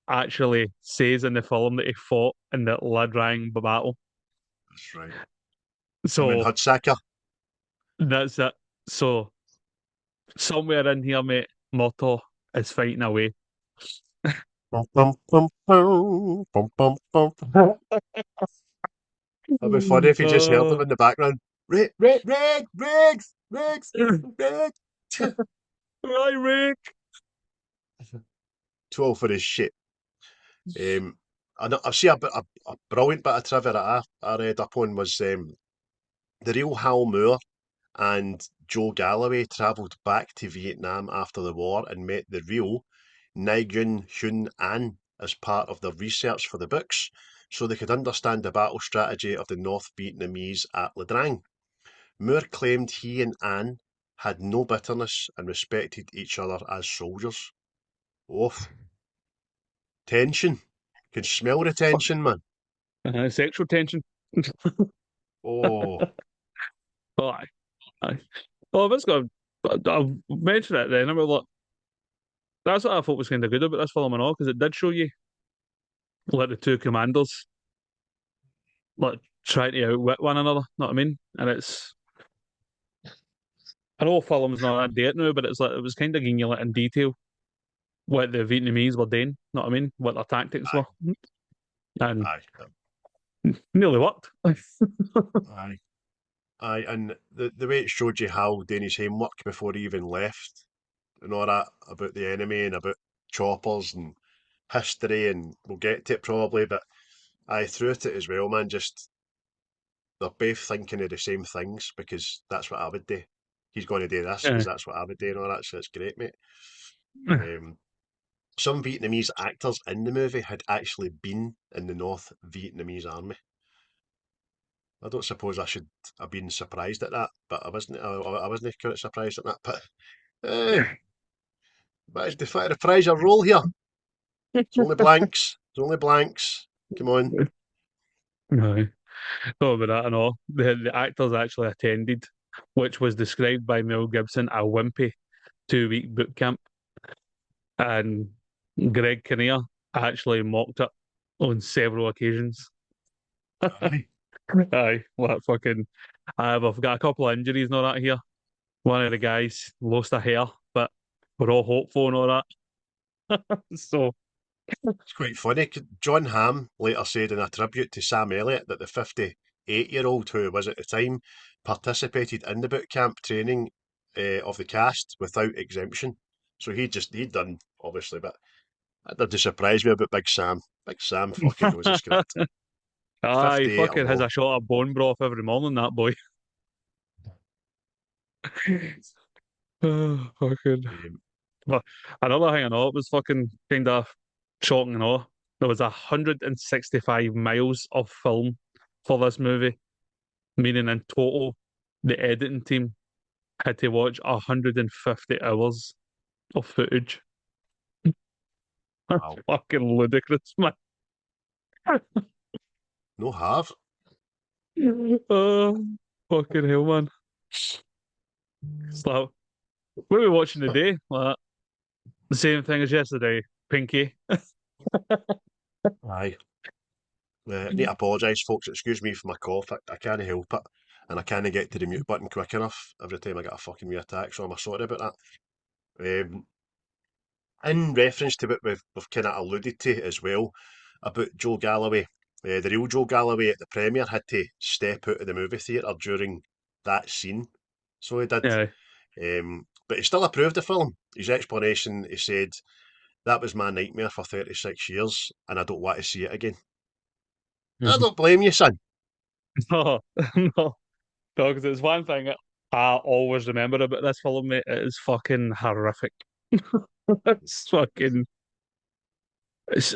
Speaker 4: actually says in the film that he fought in the Drang battle.
Speaker 1: That's right. Him and
Speaker 4: So
Speaker 1: Hudsacker.
Speaker 4: that's it. So somewhere in here, mate, Murtaugh is fighting away.
Speaker 1: Bum, bum, bum, bum, bum, bum, bum. It'd be funny if you just heard them
Speaker 4: Oh.
Speaker 1: in the background. Riggs, Riggs, Riggs, Riggs, Riggs.
Speaker 4: Right, Rick.
Speaker 1: Too old for his shit. I've seen a brilliant bit of trivia that I read up on was the real Hal Moore and Joe Galloway travelled back to Vietnam after the war and met the real Nguyen Huynh An as part of their research for the books, so they could understand the battle strategy of the North Vietnamese at Drang. Moore claimed he and An had no bitterness and respected each other as soldiers. Oof. Tension. Can smell the tension, man.
Speaker 4: Sexual tension.
Speaker 1: Oh,
Speaker 4: Oh, aye. Aye. Oh, if it's got, I'll mention it then. I mean, look, that's what I thought was kind of good about this film and all, because it did show you like the two commanders like trying to outwit one another. Know what I mean? And it's, I know film's not that date now, but it's like it was kind of giving you like in detail what the Vietnamese were doing. Know what I mean? What their tactics
Speaker 1: aye,
Speaker 4: were, and
Speaker 1: aye,
Speaker 4: nearly worked.
Speaker 1: aye, aye. And the way it showed you Hal doing his homework before he even left, and all that about the enemy and about choppers and history, and we'll get to it probably, but I threw at it as well, man. Just they're both thinking of the same things because that's what I would do. He's going to do this because
Speaker 4: Yeah.
Speaker 1: that's what I would do, and all that. So it's great, mate. Um, some Vietnamese actors in the movie had actually been in the North Vietnamese army. I don't suppose I should have been surprised at that, but I wasn't. I wasn't quite surprised at that. But eh, but the prize a roll here. It's only blanks. It's only blanks. Come on.
Speaker 4: No, not about that and all. The actors actually attended, which was described by Mel Gibson a wimpy 2 week boot camp, and Greg Kinnear actually mocked it on several occasions.
Speaker 1: Aye.
Speaker 4: Aye, what fucking. I've got a couple of injuries and all that here. One of the guys lost a hair, but we're all hopeful and all that. So,
Speaker 1: It's quite funny. John Hamm later said in a tribute to Sam Elliott that the 58-year-old who was at the time participated in the boot camp training of the cast without exemption. So he'd done obviously, but that didn't surprise me about Big Sam. Big Sam fucking knows the script.
Speaker 4: aye,
Speaker 1: 58 or
Speaker 4: fucking has
Speaker 1: no.
Speaker 4: a shot of bone broth every morning, that boy. Fucking.
Speaker 1: Um,
Speaker 4: But another thing I know, it was fucking kind of shocking and all. There was 165 miles of film for this movie, meaning in total, the editing team had to watch 150 hours of footage. That's
Speaker 1: wow.
Speaker 4: fucking ludicrous, man.
Speaker 1: No have.
Speaker 4: Oh, fucking hell, man. So, what are we watching today? Like, the same thing as yesterday, Pinky.
Speaker 1: Aye. Need to apologise, folks. Excuse me for my cough. I can't help it. And I can't get to the mute button quick enough every time I get a fucking wee attack, so I'm sorry about that. In reference to what we've kind of alluded to as well about Joe Galloway, the real Joe Galloway at the premiere had to step out of the movie theatre during that scene. So he did.
Speaker 4: Yeah.
Speaker 1: But he still approved the film. His explanation, he said, that was my nightmare for 36 years and I don't want to see it again. I don't blame you, son.
Speaker 4: No, no, no, because it's one thing I always remember about this film, mate. It is fucking horrific. It's fucking,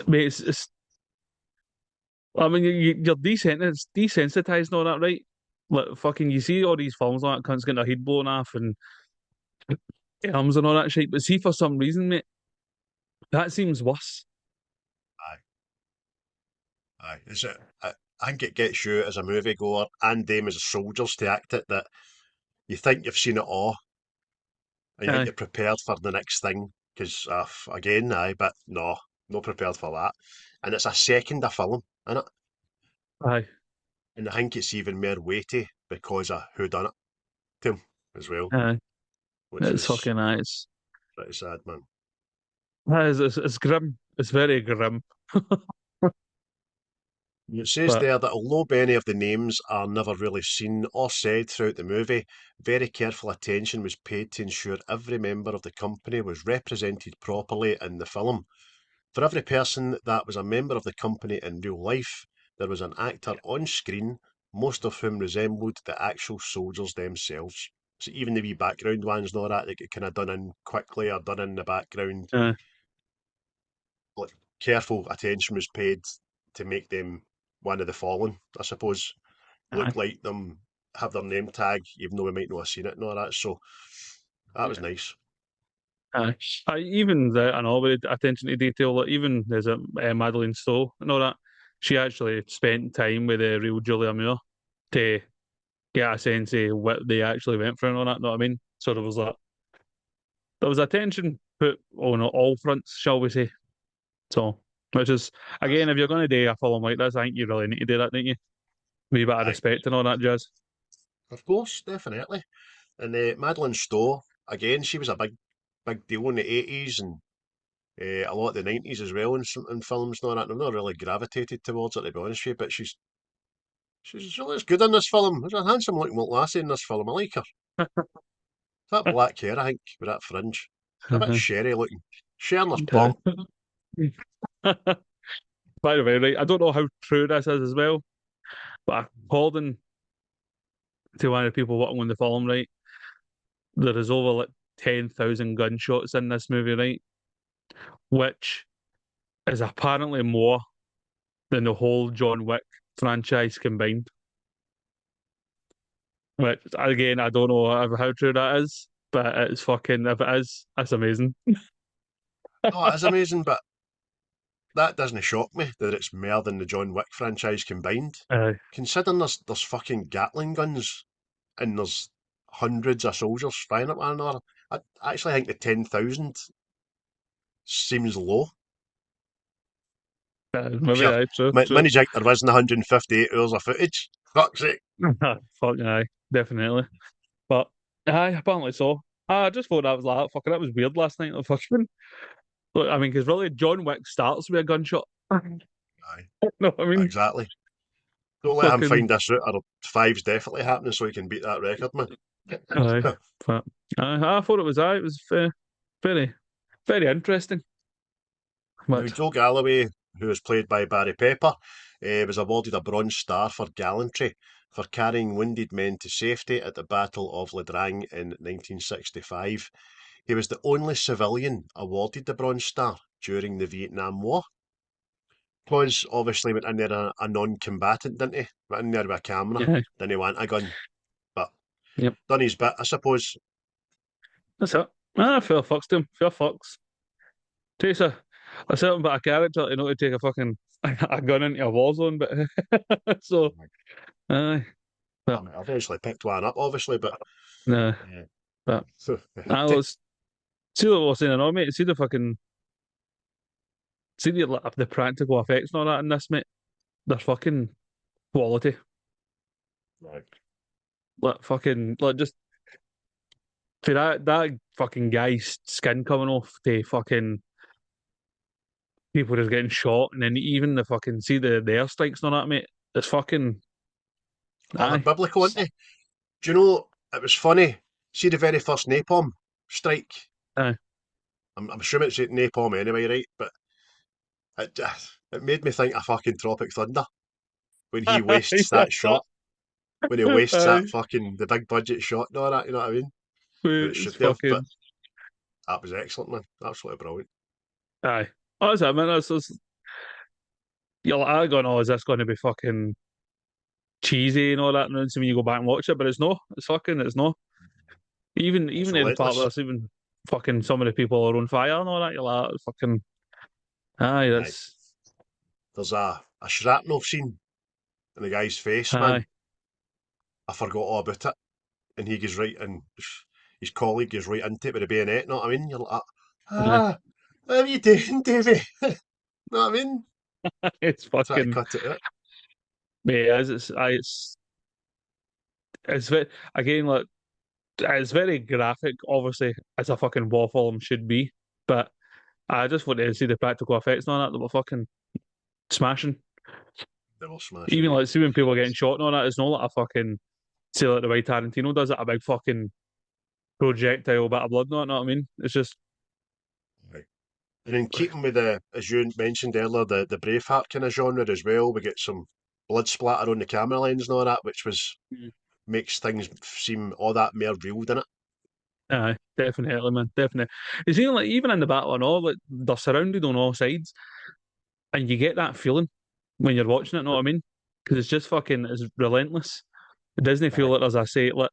Speaker 4: mate, it's I mean, you're it's desensitized and all that, right? Like, fucking, you see all these films like that, cunts getting their head blown off and arms and all that shit, but see, for some reason, mate, that seems worse.
Speaker 1: Aye, aye. Is it? I think it gets you as a moviegoer and them as soldiers to act it that you think you've seen it all and you think
Speaker 4: Aye,
Speaker 1: you're prepared for the next thing. Because, again, aye, but no, not prepared for that. And it's a second of film, innit?
Speaker 4: aye,
Speaker 1: And I think it's even more weighty because of who done it to him as well,
Speaker 4: aye.
Speaker 1: which
Speaker 4: It's
Speaker 1: is
Speaker 4: fucking, aye,
Speaker 1: pretty sad, man.
Speaker 4: it's grim. It's very grim.
Speaker 1: It says
Speaker 4: But
Speaker 1: there that although many of the names are never really seen or said throughout the movie, very careful attention was paid to ensure every member of the company was represented properly in the film. For every person that was a member of the company in real life, there was an actor on screen, most of whom resembled the actual soldiers themselves. So even the wee background ones and all that, they get kind of done in quickly or done in the background.
Speaker 4: uh,
Speaker 1: Like careful attention was paid to make them one of the fallen, I suppose. Look
Speaker 4: aye,
Speaker 1: like them, have their name tag, even though we might not have seen it and all that. So that was
Speaker 4: yeah.
Speaker 1: nice.
Speaker 4: Even the, I know, with attention to detail, like even there's a Madeleine Stowe and all that. She actually spent time with the real Julia Moore to get a sense of what they actually went through and all that. Know what I mean? So there was attention put on all fronts, shall we say? So, which is again, if you're going to do a film like this, I think you really need to do that, don't you? Wee bit of
Speaker 1: Aye,
Speaker 4: respect and all that jazz.
Speaker 1: of course, definitely. And Madeleine Stowe, again, she was a big deal in the 80s and a lot of the 90s as well in films and all that. And I've not really gravitated towards it, to be honest with you, but she looks good in this film. There's a handsome looking little lassie in this film. I like her. That black hair, I think, with that fringe. She's a bit sherry looking. Sharing her
Speaker 4: Okay.
Speaker 1: pong.
Speaker 4: By the way, right, I don't know how true this is as well, but according to one of the people working on the film, right, there is over like 10,000 gunshots in this movie, right, which is apparently more than the whole John Wick franchise combined. Which again, I don't know how true that is, but it's fucking if it is, that's amazing.
Speaker 1: Oh, it is amazing, but that doesn't shock me that it's more than the John Wick franchise combined.
Speaker 4: Uh,
Speaker 1: Considering there's fucking Gatling guns and there's hundreds of soldiers firing at one another, I actually think the 10,000 seems low. If
Speaker 4: maybe
Speaker 1: you're
Speaker 4: true, true.
Speaker 1: managing there wasn't 158 hours of footage, fuck's sake.
Speaker 4: Fuck aye, definitely. But aye, apparently so. I just thought that was like fucking that was weird last night. Like, fucking look, I mean, because really John Wick starts with a gunshot.
Speaker 1: Aye,
Speaker 4: No, I mean,
Speaker 1: exactly. Don't let him
Speaker 4: fucking
Speaker 1: find this out, or five's definitely happening so he can beat that record, man.
Speaker 4: aye. But I thought it was aye. It was very, very interesting.
Speaker 1: Now,
Speaker 4: But
Speaker 1: Joe Galloway, who was played by Barry Pepper, was awarded a Bronze Star for gallantry for carrying wounded men to safety at the Battle of Drang in 1965. He was the only civilian awarded the Bronze Star during the Vietnam War. Because obviously went in there a non-combatant, didn't he? Went in there with a camera,
Speaker 4: yeah,
Speaker 1: didn't want a gun, but
Speaker 4: yep,
Speaker 1: done his bit, I suppose.
Speaker 4: that's it. Fair fucks to him. Fair fucks. Takes a certain bit of character to know to take a fucking a gun into a war zone, but so aye.
Speaker 1: I
Speaker 4: Well,
Speaker 1: mean, I eventually picked one up, obviously, but
Speaker 4: nah,
Speaker 1: yeah.
Speaker 4: but let's see what we're saying now, mate. See the fucking see the practical effects and all that in this, mate. They're fucking quality.
Speaker 1: Right.
Speaker 4: Like fucking like just for that fucking guy's skin coming off to fucking people just getting shot and then even the fucking see the airstrikes and all that, mate. It's fucking
Speaker 1: Oh, they're
Speaker 4: aye.
Speaker 1: biblical, aren't they? Do you know, it was funny. See the very first napalm strike?
Speaker 4: Aye.
Speaker 1: I'm assuming it's napalm anyway, right? But it made me think of fucking Tropic Thunder when he wastes that shot. When he wastes that
Speaker 4: Aye.
Speaker 1: fucking, the big budget shot and all that, you know what I mean? When it
Speaker 4: It's
Speaker 1: should have, but
Speaker 4: fucking
Speaker 1: that was excellent, man. Absolutely brilliant.
Speaker 4: aye. Oh, that's it, man. You're like, I going, oh, is this going to be fucking cheesy and all that? And then when you go back and watch it, but it's no. It's fucking, it's no.
Speaker 1: It's
Speaker 4: Even in the part where
Speaker 1: relentless.
Speaker 4: it's even fucking some of the people are on fire and all that, you're like, fucking, aye,
Speaker 1: Aye.
Speaker 4: that's,
Speaker 1: There's a shrapnel scene in the guy's face,
Speaker 4: aye.
Speaker 1: man. I forgot all about it. And he goes right, and his colleague goes right into it with a bayonet, know what I mean? You're like,
Speaker 4: Aye.
Speaker 1: what are you doing, Davy? know what I mean?
Speaker 4: It's
Speaker 1: Try to
Speaker 4: fucking,
Speaker 1: cut it out.
Speaker 4: yeah, it's very, again, like, it's very graphic, obviously, as a fucking war film should be, but I just wanted to see the practical effects and all that were fucking smashing.
Speaker 1: They were smashing,
Speaker 4: Even
Speaker 1: mate.
Speaker 4: like, see when people are getting shot and all that, it's not like a fucking, say like the way Tarantino does it, a big fucking projectile bit of blood, no, you know what I mean? It's just,
Speaker 1: Right. And in keeping with as you mentioned earlier, the Braveheart kind of genre as well, we get some blood splatter on the camera lens and all that, which makes things seem all that more real, doesn't it?
Speaker 4: aye, definitely, man, definitely. It's even like, even in the battle and all, like, they're surrounded on all sides, and you get that feeling when you're watching it, know what I mean? Because it's just fucking, it's relentless. It doesn't feel
Speaker 1: Aye.
Speaker 4: like, as I say, like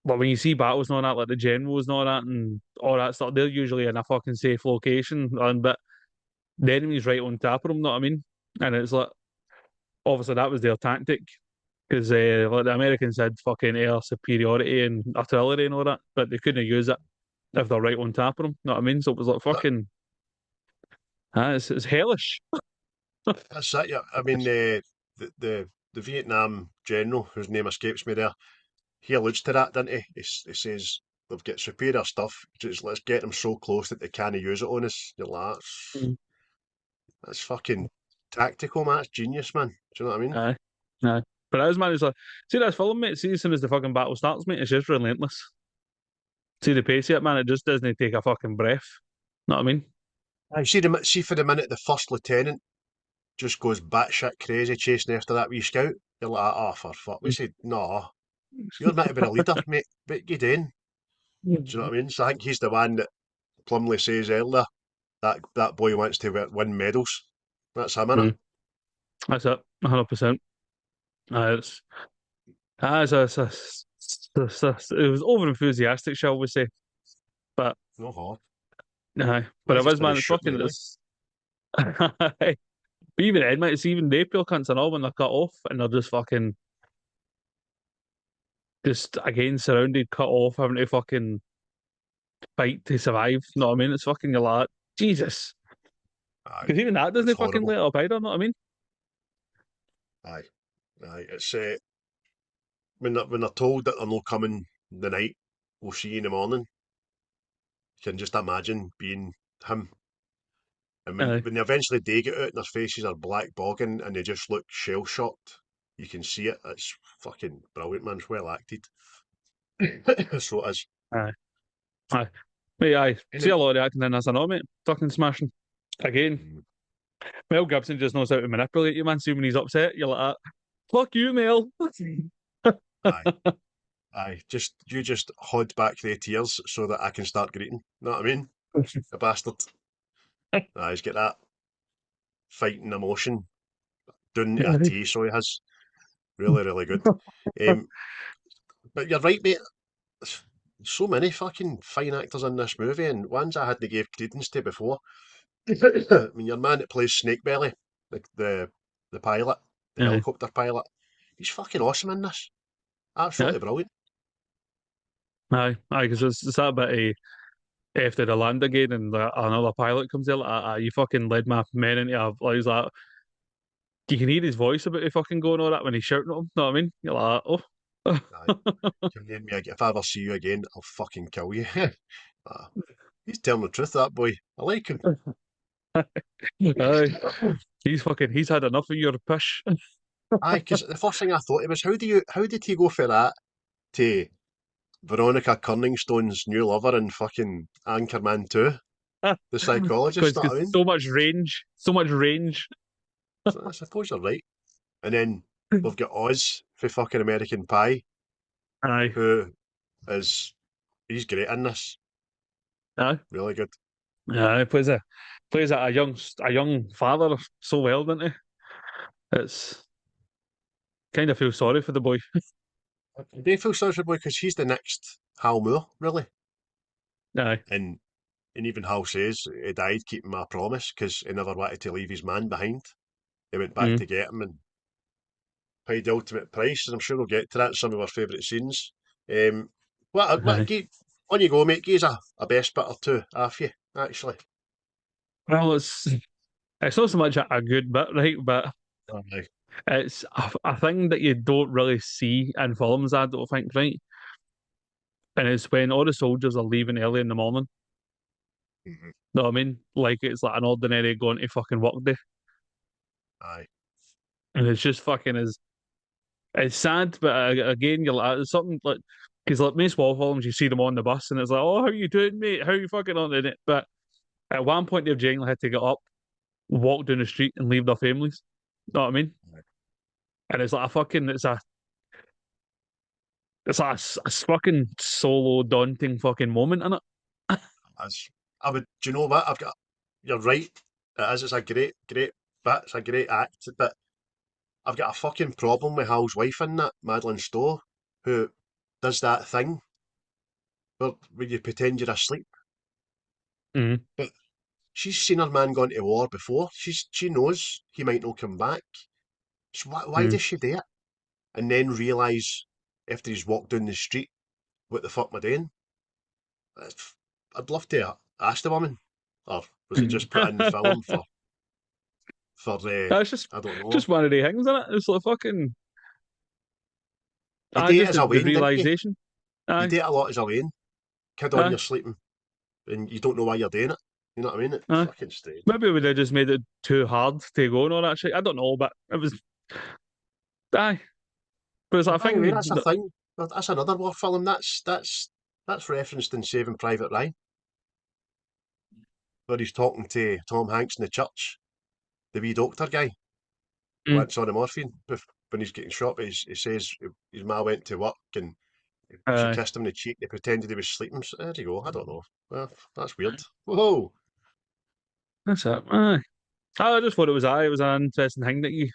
Speaker 4: when you see battles and all that, like the generals and all that stuff, they're usually in a fucking safe location, but the enemy's right on top of them, know what I mean? And it's like, obviously that was their tactic, because like the Americans had fucking air superiority and artillery and all that, but they couldn't use it if they're right on top of them, know what I mean? So it was like
Speaker 1: That,
Speaker 4: fucking, it's hellish.
Speaker 1: that's it, yeah. I mean, the Vietnam general, whose name escapes me there, he alludes to that, doesn't he? He says they've got superior stuff, just let's get them so close that they can't use it on us. You're like,
Speaker 4: Mm.
Speaker 1: that's fucking tactical, man. That's genius, man. Do you know what I mean?
Speaker 4: Aye, aye. But as man, it's like, see that film, mate. See, as soon as the fucking battle starts, mate, it's just relentless. See the pace of it, man. It just doesn't take a fucking breath. Know what I mean?
Speaker 1: I see for the minute the first lieutenant just goes batshit crazy chasing after that wee scout. You're like, oh, for fuck. We said, no, you're meant to be a leader, mate. What you doing? Do you know what I mean? So I think he's the one that Plumley says earlier that boy wants to win medals. That's him, innit?
Speaker 4: Mm. That's it, 100%. It's, it was over enthusiastic, shall we say? But
Speaker 1: No hard.
Speaker 4: but
Speaker 1: That's
Speaker 4: it
Speaker 1: just
Speaker 4: was,
Speaker 1: when
Speaker 4: man.
Speaker 1: he's
Speaker 4: It's
Speaker 1: shooting,
Speaker 4: fucking
Speaker 1: really.
Speaker 4: this. But even Ed, mate, it's even they peel cunts and all when they're cut off and they're just fucking just again surrounded, cut off, having to fucking fight to survive. Know what I mean? It's fucking you're like, Jesus.
Speaker 1: Aye.
Speaker 4: Because even that
Speaker 1: It's
Speaker 4: doesn't fucking
Speaker 1: horrible.
Speaker 4: let up either, know what I mean?
Speaker 1: Aye. Aye. It's when they're told that they're not coming the night, we'll see you in the morning. You can just imagine being him. And
Speaker 4: Aye.
Speaker 1: when they eventually do get out and their faces are black bogging and they just look shell shocked, you can see it. It's fucking brilliant, man. It's well acted. So it is.
Speaker 4: Aye. Aye. Mate, aye.
Speaker 1: And
Speaker 4: See
Speaker 1: then,
Speaker 4: a lot of acting in this, I know, mate. Fucking smashing. Again, Mel Gibson just knows how to manipulate you, man. See when he's upset, you're like, fuck you, Mel.
Speaker 1: aye, aye. You just hold back the tears so that I can start greeting. Know what I mean? A bastard. Aye, he's got that fighting emotion down to a T, so he has. Really, really good. Um, but you're right, mate. So many fucking fine actors in this movie, and ones I hadn't gave credence to before. I mean, your man that plays Snakebelly, the pilot, the
Speaker 4: Aye.
Speaker 1: helicopter pilot, he's fucking awesome in this.
Speaker 4: Aye.
Speaker 1: Absolutely brilliant.
Speaker 4: Aye. Aye, because it's that bit of after the land again and another pilot comes in, like, you fucking led my men into a, like, he's like, you can hear his voice about to fucking going all that when he's shouting at him, know what I mean? You're like, oh.
Speaker 1: Aye. Your name me again. If I ever see you again, I'll fucking kill you. Ah, he's telling the truth, that boy. I like him.
Speaker 4: Aye. He's had enough of your push.
Speaker 1: Aye, because the first thing I thought it was, how did he go for that to Veronica Corningstone's new lover in fucking Anchorman 2? The psychologist, know what
Speaker 4: Because
Speaker 1: I mean?
Speaker 4: so much range, so much range.
Speaker 1: So I suppose you're right. And then we've got Oz for fucking American Pie,
Speaker 4: Aye.
Speaker 1: who is he's great in this.
Speaker 4: Aye.
Speaker 1: Really good.
Speaker 4: Yeah, he plays a young father so well, doesn't he? It's kind of feel sorry for the boy.
Speaker 1: I do feel sorry for the boy because he's the next Hal Moore, really.
Speaker 4: Aye.
Speaker 1: And even Hal says he died keeping my promise because he never wanted to leave his man behind. He went back
Speaker 4: Mm.
Speaker 1: to get him and paid the ultimate price, and I'm sure we'll get to that in some of our favourite scenes.
Speaker 4: Aye.
Speaker 1: On you go, mate. Give us a best bit or two, half you, actually.
Speaker 4: Well, it's not so much a good bit, right? But
Speaker 1: Aye.
Speaker 4: it's a thing that you don't really see in films, I don't think, right? And it's when all the soldiers are leaving early in the morning.
Speaker 1: Mhm.
Speaker 4: Know what I mean? Like it's like an ordinary going to fucking work day.
Speaker 1: Aye.
Speaker 4: and it's just fucking it's sad, but again, you're like it's something like because like most war films, you see them on the bus, and it's like, oh, how you doing, mate? How you fucking on it? But at one point, they've genuinely had to get up, walk down the street, and leave their families. Know what I mean? And it's like a fucking, it's like a fucking solo daunting fucking moment in it.
Speaker 1: As I would, do you know what? You're right. It is. It's a great bit. It's a great act, but I've got a fucking problem with Hal's wife in that, Madeleine Stowe, who does that thing where you pretend you're asleep.
Speaker 4: Mm,
Speaker 1: But she's seen her man gone to war before. She knows he might not come back. So why
Speaker 4: mm.
Speaker 1: does she do it? And then realise after he's walked down the street, what the fuck am I doing? I'd love to ask the woman, or was it just put in the film for
Speaker 4: That's just
Speaker 1: I don't know.
Speaker 4: just one of the things, isn't it? It's like fucking,
Speaker 1: You do it
Speaker 4: just
Speaker 1: as
Speaker 4: the,
Speaker 1: a
Speaker 4: the
Speaker 1: Wayne, didn't you?
Speaker 4: realization.
Speaker 1: You
Speaker 4: Aye,
Speaker 1: do it a lot as a Wayne. Kid on,
Speaker 4: aye,
Speaker 1: you're sleeping, and you don't know why you're doing it. You know what I mean? It's
Speaker 4: aye.
Speaker 1: fucking strange.
Speaker 4: Maybe we have just made it too hard to go and all that shit. I don't know, but it was aye. But it's
Speaker 1: But
Speaker 4: like a
Speaker 1: by the way,
Speaker 4: thing.
Speaker 1: that's a thing. That's another war film. That's referenced in Saving Private Ryan, where he's talking to Tom Hanks in the church, the wee doctor guy,
Speaker 4: Mm,
Speaker 1: wants on the morphine when he's getting shot. But he says his ma went to work and she
Speaker 4: aye,
Speaker 1: kissed him in the cheek. They pretended he was sleeping. So there you go. I don't know. Well, that's weird. Whoa.
Speaker 4: that's it. Aye. I just thought it was It was an interesting thing that you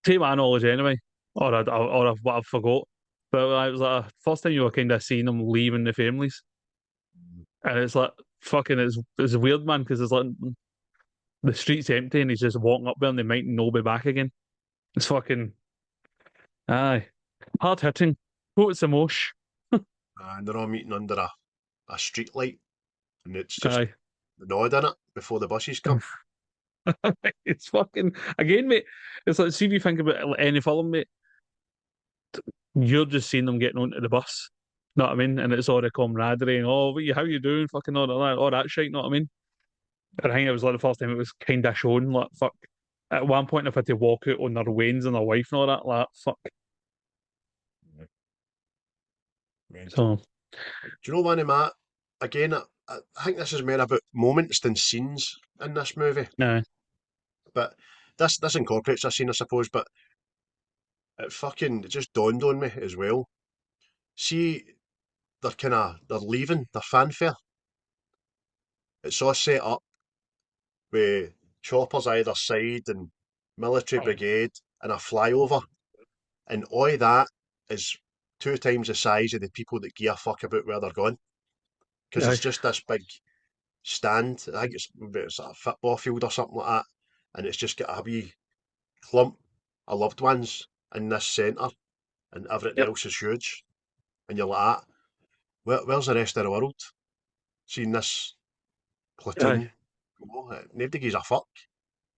Speaker 4: take my knowledge anyway, what I forgot. But it was like first time you were kind of seeing them leaving the families, and it's like fucking it's weird, man, because it's like the street's empty and he's just walking up there and they might not be back again. It's fucking aye, hard hitting. Quotes emotion.
Speaker 1: And they're all meeting under a street light, and it's just
Speaker 4: Aye,
Speaker 1: the nod in it before the buses come.
Speaker 4: it's fucking again, mate. It's like see if you think about any film, mate. You're just seeing them getting onto the bus. Know what I mean? And it's all the camaraderie and how you doing? Fucking all that shit. Know what I mean? And I think it was like the first time it was kind of shown. Like fuck. At one point, I've had to walk out on their wains and their wife and all that. Like fuck.
Speaker 1: Mental.
Speaker 4: So
Speaker 1: Do you know one of my again? I think this is more about moments than scenes in this movie,
Speaker 4: no,
Speaker 1: but this incorporates a scene, I suppose. But it just dawned on me as well. See, they're leaving their fanfare. It's all set up with choppers either side and military brigade and a flyover, and all that is 2 times the size of the people that give a fuck about where they're going. Because
Speaker 4: aye,
Speaker 1: it's just this big stand. I think it's a football field or something like that, and it's just got a wee clump of loved ones in this centre, and everything
Speaker 4: yep,
Speaker 1: else is huge. And you're like, ah, where's the rest of the world? Seeing this
Speaker 4: aye.
Speaker 1: platoon, nobody gives a fuck.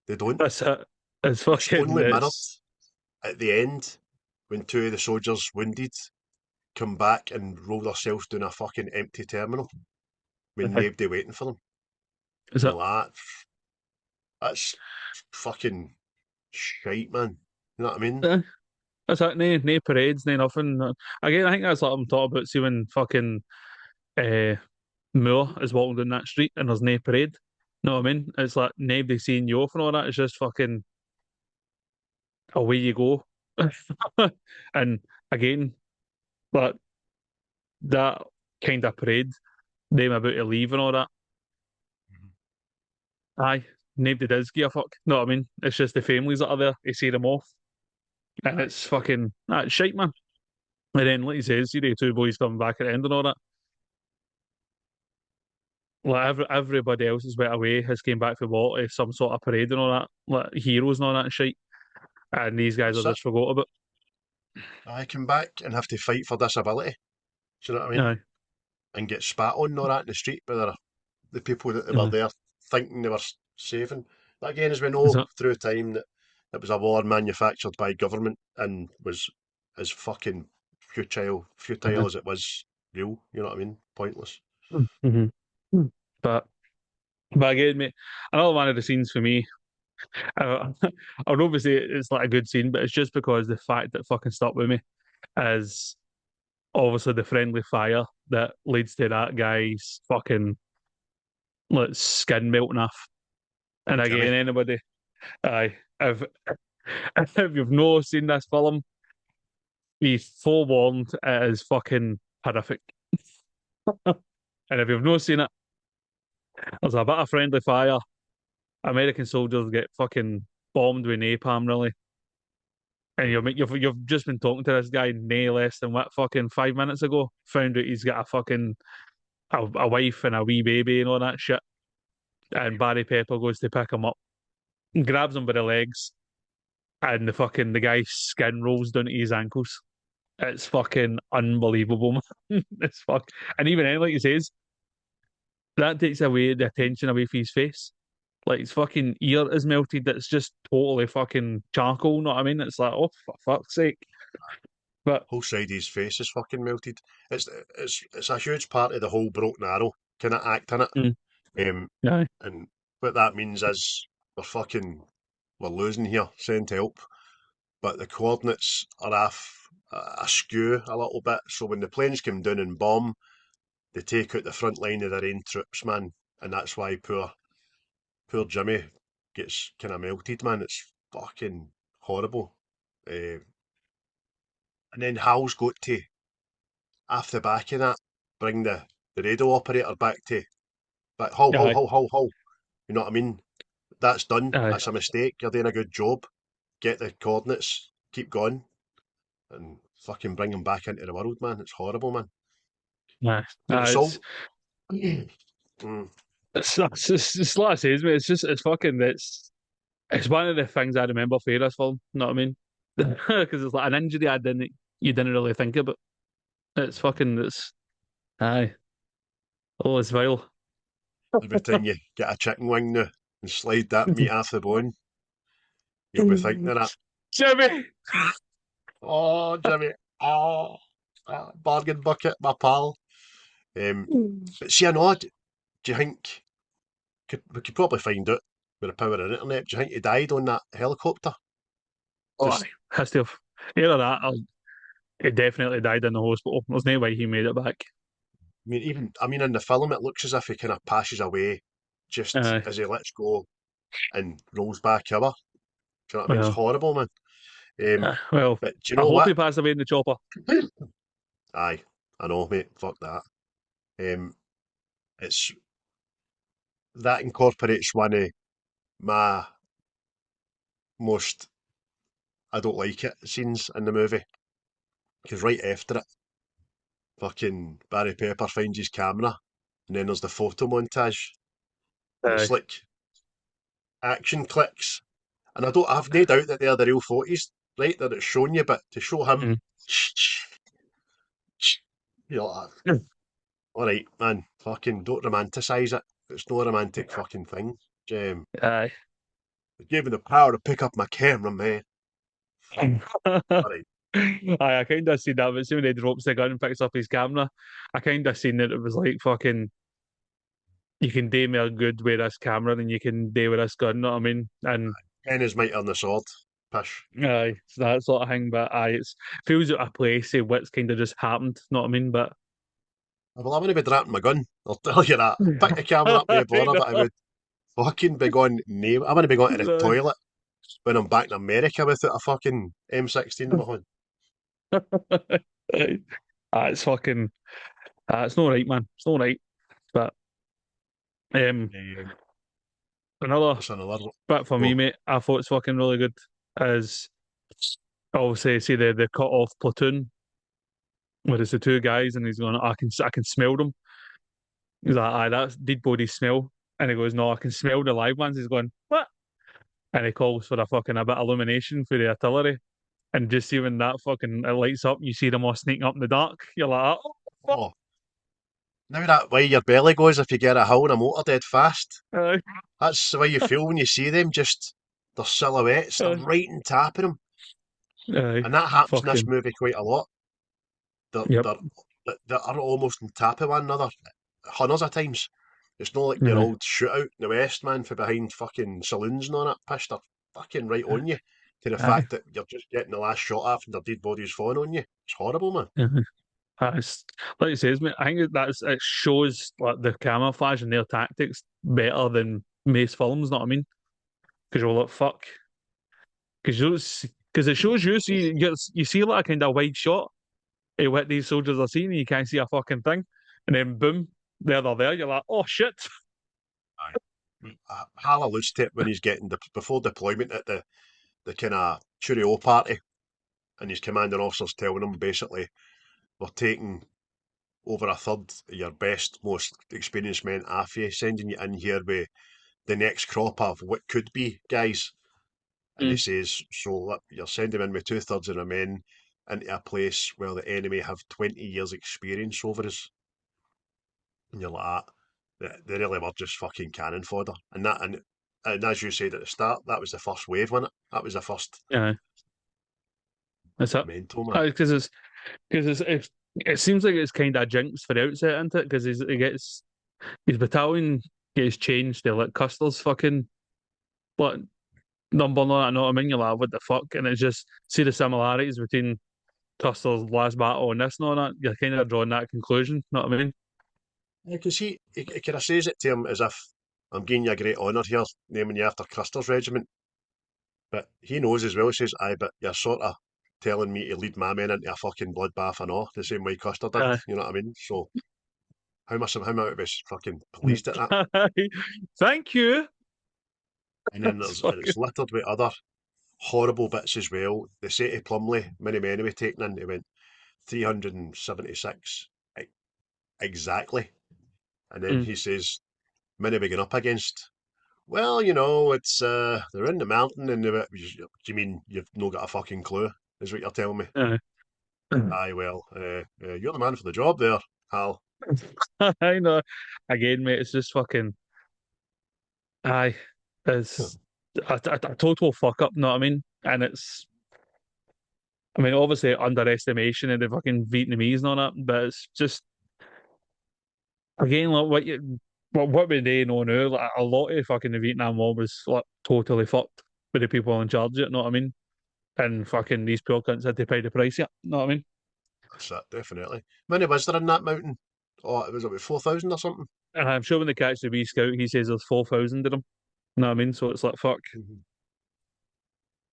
Speaker 1: They don't.
Speaker 4: That's it. It's
Speaker 1: It's
Speaker 4: fucking.
Speaker 1: only mirrored
Speaker 4: It's
Speaker 1: at the end when 2 of the soldiers wounded come back and roll themselves down a fucking empty terminal with
Speaker 4: aye.
Speaker 1: nobody waiting for them.
Speaker 4: Is
Speaker 1: And you're
Speaker 4: it?
Speaker 1: like, that's fucking shite, man. You know what I mean?
Speaker 4: Aye. That's it. No parades, no nothing. Again, I think that's what I'm talking about. See when fucking uh, Moore is walking down that street and there's no parade. Know what I mean? It's like nobody seeing you off and all that. It's just fucking away you go. And again, like that kind of parade, them about to leave and all that. Aye, nobody does give a fuck. Know what I mean? It's just the families that are there. They see them off, and
Speaker 1: Aye.
Speaker 4: it's fucking it's shite, man. And then, like you says, see the 2 boys coming back at the end and all that. Like everybody else has went away, has came back for what some sort of parade and all that, like heroes and all that shit. And these guys are
Speaker 1: That's it.
Speaker 4: just forgot about.
Speaker 1: I come back and have to fight for disability. Do you know what I mean?
Speaker 4: Aye,
Speaker 1: And get spat on and all that in the street by the people that they were
Speaker 4: aye.
Speaker 1: there thinking they were saving. But again, as we
Speaker 4: Is
Speaker 1: know
Speaker 4: that?
Speaker 1: through time that it was a war manufactured by government and was as fucking futile
Speaker 4: Aye.
Speaker 1: as it was real. You know what I mean? Pointless.
Speaker 4: Mm-hmm. But again, mate, another one of the scenes for me. I would obviously it's like a good scene, but it's just because the fact that fucking stuck with me is obviously the friendly fire that leads to that guy's fucking like skin melting off. And
Speaker 1: Jimmy.
Speaker 4: again, anybody, aye, if you've not seen this film, be forewarned, it is fucking horrific. And if you've not seen it, there's a bit of friendly fire. American soldiers get fucking bombed with napalm, really. And you've just been talking to this guy no less than what fucking 5 minutes ago. Found out he's got a fucking a wife and a wee baby and all that shit. And Barry Pepper goes to pick him up, grabs him by the legs, and the guy's skin rolls down to his ankles. It's fucking unbelievable, man. It's fuck. And even then, like he says, that takes away the attention away from his face. Like his fucking ear is melted. It's just totally fucking charcoal. Know what I mean? It's like, oh, for fuck's sake. But
Speaker 1: Whole side of his face is fucking melted. It's a huge part of the whole broken arrow kind of act in it.
Speaker 4: mm, aye,
Speaker 1: And what that means is we're losing here, send help. But the coordinates are off askew a little bit. So when the planes come down and bomb, they take out the front line of their own troops, man. And that's why poor Jimmy gets kind of melted, man. It's fucking horrible. And then Hal's got to, off the back of that, bring the radio operator back to, back, Hull, Hull,
Speaker 4: aye,
Speaker 1: Hull, Hull, Hull. You know what I mean? That's done.
Speaker 4: aye,
Speaker 1: That's a mistake. You're doing a good job. Get the coordinates, keep going, and fucking bring them back into the world, man. It's horrible, man.
Speaker 4: aye.
Speaker 1: And
Speaker 4: Aye,
Speaker 1: it's all. Mm,
Speaker 4: it's like I says, mate. It's fucking it's one of the things I remember for this film. You know what I mean? Because it's like an injury you didn't really think about. It's aye. Oh, it's vile.
Speaker 1: every time you get a chicken wing now and slide that meat off the bone, you'll be thinking of that.
Speaker 4: Jimmy.
Speaker 1: Oh, Jimmy. Oh, bargain bucket, my pal. But see, I know, do you think we could probably find out with the power of the internet? Do you think he died on that helicopter?
Speaker 4: Oh,
Speaker 1: Because
Speaker 4: aye. Has to have either that or he definitely died in the hospital. There's no way he made it back.
Speaker 1: in the film, it looks as if he kind of passes away just
Speaker 4: Aye.
Speaker 1: as he lets go and rolls back over. Do you know what I mean? It's
Speaker 4: Well,
Speaker 1: horrible, man. Um,
Speaker 4: well,
Speaker 1: but do you
Speaker 4: I
Speaker 1: know
Speaker 4: hope
Speaker 1: what?
Speaker 4: he passed away in the chopper.
Speaker 1: Aye, I know, mate. Fuck that. Um, it's that incorporates one of my most I don't like it scenes in the movie because right after it, fucking Barry Pepper finds his camera, and then there's the photo montage, and it's
Speaker 4: Aye.
Speaker 1: like action clicks, and I've no doubt that they are the real photos, right? That it's showing you, but to show him,
Speaker 4: Mm.
Speaker 1: you're like,
Speaker 4: Mm.
Speaker 1: all right, man, fucking don't romanticize it. It's no romantic fucking thing.
Speaker 4: Aye.
Speaker 1: It gave me the power to pick up my camera, man. All right,
Speaker 4: Aye, I kind of seen that, but see when he drops the gun and picks up his camera, I kind of seen that it was like fucking, you can do me a good with this camera and you can do with this gun, know what I mean? And
Speaker 1: pen is might on the sword, pish.
Speaker 4: aye, it's that sort of thing, but aye, it feels out of place of what's kind of just happened, know what I mean? But
Speaker 1: Well, I'm going to be dropping my gun. I'll tell you that. I'll pick the camera up, no
Speaker 4: I
Speaker 1: bother, but I would fucking be going. I'm going to be going to the
Speaker 4: know.
Speaker 1: toilet when I'm back in America without a fucking M16 in my hand.
Speaker 4: Aye. It's fucking, it's not right, man. It's not right. But um,
Speaker 1: Um,
Speaker 4: another
Speaker 1: that's another.
Speaker 4: bit for me,
Speaker 1: Go.
Speaker 4: mate. I thought it's fucking really good. Is obviously see the cut off platoon where it's the two guys and he's going, I can smell them. He's like, aye, that's dead body smell. And he goes, no, I can smell the live ones. He's going, what? And he calls for a bit of illumination for the artillery. And just see when that fucking it lights up, you see them all sneaking up in the dark. You're like, oh, fuck.
Speaker 1: Oh, now that way your belly goes if you get a hole in a motor dead fast.
Speaker 4: Aye,
Speaker 1: That's the way you feel when you see them. Just their silhouettes, they're
Speaker 4: aye,
Speaker 1: right on top of them,
Speaker 4: aye.
Speaker 1: and that happens in this
Speaker 4: Fucking,
Speaker 1: movie quite a lot. They're
Speaker 4: yep.
Speaker 1: they're they are almost on top of one another, hundreds of times. It's not like your old shootout in the West, man, for behind fucking saloons and all that piss. They're fucking right on you. To the
Speaker 4: Aye.
Speaker 1: fact that you're just getting the last shot off and their dead body's falling on you. It's horrible, man.
Speaker 4: It's, like you says, mate, I think it shows like the camouflage and their tactics better than most films. Know what I mean? Because you're like fuck. Because it shows you, so you see like a kind of wide shot of what these soldiers are seeing, and you can't see a fucking thing, and then boom, there they're there. You're like, oh shit.
Speaker 1: Hal alludes to it when he's getting before deployment at the kind of cheerio party, and his commanding officer's telling him basically, we're taking over a third of your best, most experienced men off you, sending you in here with the next crop of what could be guys. And he says, so you're sending in with 2/3 of the men into a place where the enemy have 20 years experience over us. And you're like, they really were just fucking cannon fodder. And as you said at the start, that was the first wave, wasn't it? That was the first
Speaker 4: Yeah, that's it.
Speaker 1: mental, man.
Speaker 4: Because it seems like it's kind of jinxed for the outset, isn't it? Because he gets his battalion gets changed to like Custer's fucking what number, no, I know what I mean. You're like, what the fuck? And it's just see the similarities between Custer's last battle and this and all that. You're kind of drawing that conclusion. Know what I mean?
Speaker 1: Because he kind of says it to him as if, I'm giving you a great honour here, naming you after Custer's regiment. But he knows as well, he says, aye, but you're sort of telling me to lead my men into a fucking bloodbath and all, the same way Custer did, you know what I mean? So, how much am I be fucking pleased at that?
Speaker 4: Thank you.
Speaker 1: And then it's littered with other horrible bits as well. They say to Plumley, many men he was taken in, he went 376 exactly. And then he says, many we up against. Well, it's they're in the mountain and do you mean you've not got a fucking clue, is what you're telling me? Aye, well, you're the man for the job there, Hal.
Speaker 4: I know. Again, mate, it's just fucking. Aye, it's a total fuck up. Know what I mean? And I mean, obviously underestimation of the fucking Vietnamese and all that, but it's just again like what we do know now. Like a lot of fucking the Vietnam War was like totally fucked with the people in charge of it. Know what I mean? And fucking these poor cunts had to pay the price. Yeah, know what I mean?
Speaker 1: That's it, definitely. Many was there in that mountain? Oh, it was about 4,000 or something.
Speaker 4: And I'm sure when they catch the Wee Scout, he says there's 4,000 of them. Know what I mean? So it's like fuck.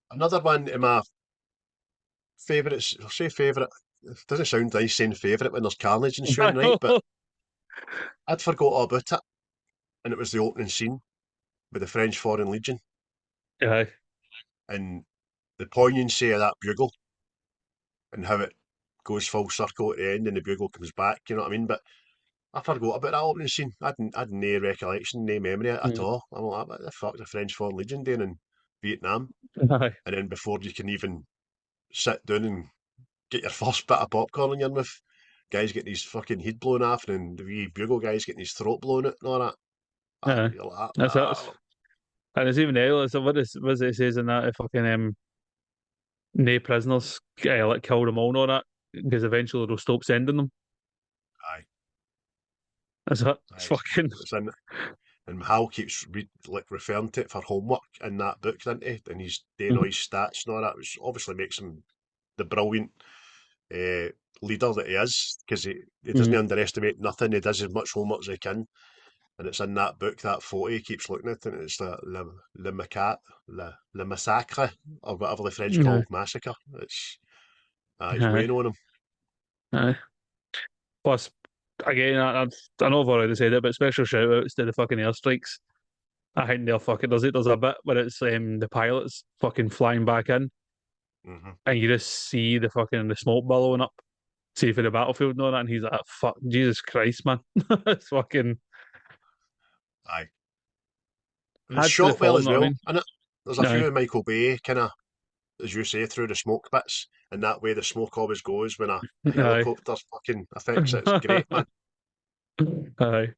Speaker 1: Another one of my favourites, I'll say favourite, it doesn't sound nice saying favourite when there's carnage and shooting, right? But I'd forgot all about it. And it was the opening scene with the French Foreign Legion
Speaker 4: Aye.
Speaker 1: and the poignancy of that bugle and how it goes full circle at the end and the bugle comes back, you know what I mean? But I forgot about that opening scene. I'd no recollection, no memory at all. I'm like, what the fuck the French Foreign Legion doing in Vietnam?
Speaker 4: Aye.
Speaker 1: And then before you can even sit down and get your first bit of popcorn in your mouth, guys getting his fucking head blown off and the wee bugle guy's getting his throat blown out and all that.
Speaker 4: Aye.
Speaker 1: You're like,
Speaker 4: That's it. And it's even there. So what it says in that? If fucking no prisoners like kill them all and all that, because eventually they'll stop sending them.
Speaker 1: aye,
Speaker 4: That's it. It's
Speaker 1: aye.
Speaker 4: fucking.
Speaker 1: It's in, and Hal keeps referring to it for homework in that book, doesn't he? And he's doing all his stats and all that, which obviously makes him the brilliant leader that he is, because he doesn't underestimate nothing. He does as much homework as he can, and it's in that book, that photo. He keeps looking at it, and it's the le massacre, or whatever the French call massacre. It's he's weighing on him.
Speaker 4: Aye. Plus, again, I know I've already said it, but special shout outs to the fucking airstrikes. I think they're fucking. There's a bit where it's the pilots fucking flying back in, and you just see the smoke billowing up, see for the battlefield and all that, and he's like, "Fuck, Jesus Christ, man!" It's fucking.
Speaker 1: Aye. And it's shot well as well, and there's a
Speaker 4: Aye.
Speaker 1: few of Michael Bay kind of, as you say, through the smoke bits, and that way the smoke always goes when a helicopter fucking affects it. It's great, man.
Speaker 4: Aye.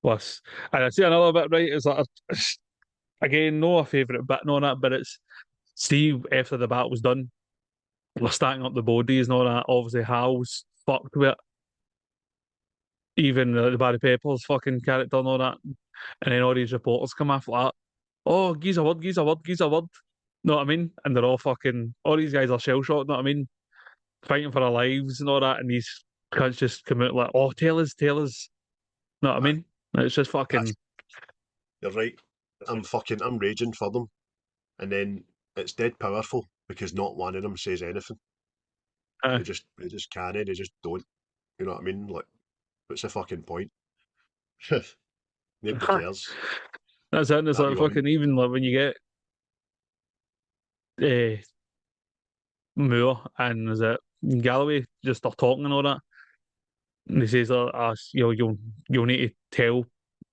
Speaker 4: Plus, and I see another bit, right? It's like, again, no a favourite bit and all that, but it's Steve after the battle's done. We're stacking up the bodies and all that. Obviously, Hal's fucked with it. even the Barry Peppers fucking character and all that, and then all these reporters come off like, oh, geez a word, geez a word, geez a word. Know what I mean? And they're all fucking, all these guys are shell shocked, know what I mean? Fighting for their lives and all that, and these cunts just come out like, oh, tell us, know what I mean? It's just fucking,
Speaker 1: You're right. I'm raging for them. And then it's dead powerful because not one of them says anything.
Speaker 4: uh,
Speaker 1: They just can't, they just don't. You know what I mean? Like, what's the fucking point? Nobody cares.
Speaker 4: that's it. And it's
Speaker 1: That
Speaker 4: like
Speaker 1: wee one.
Speaker 4: fucking, even like when you get Moore and is it Galloway just start talking and all that. And he says, you'll need to tell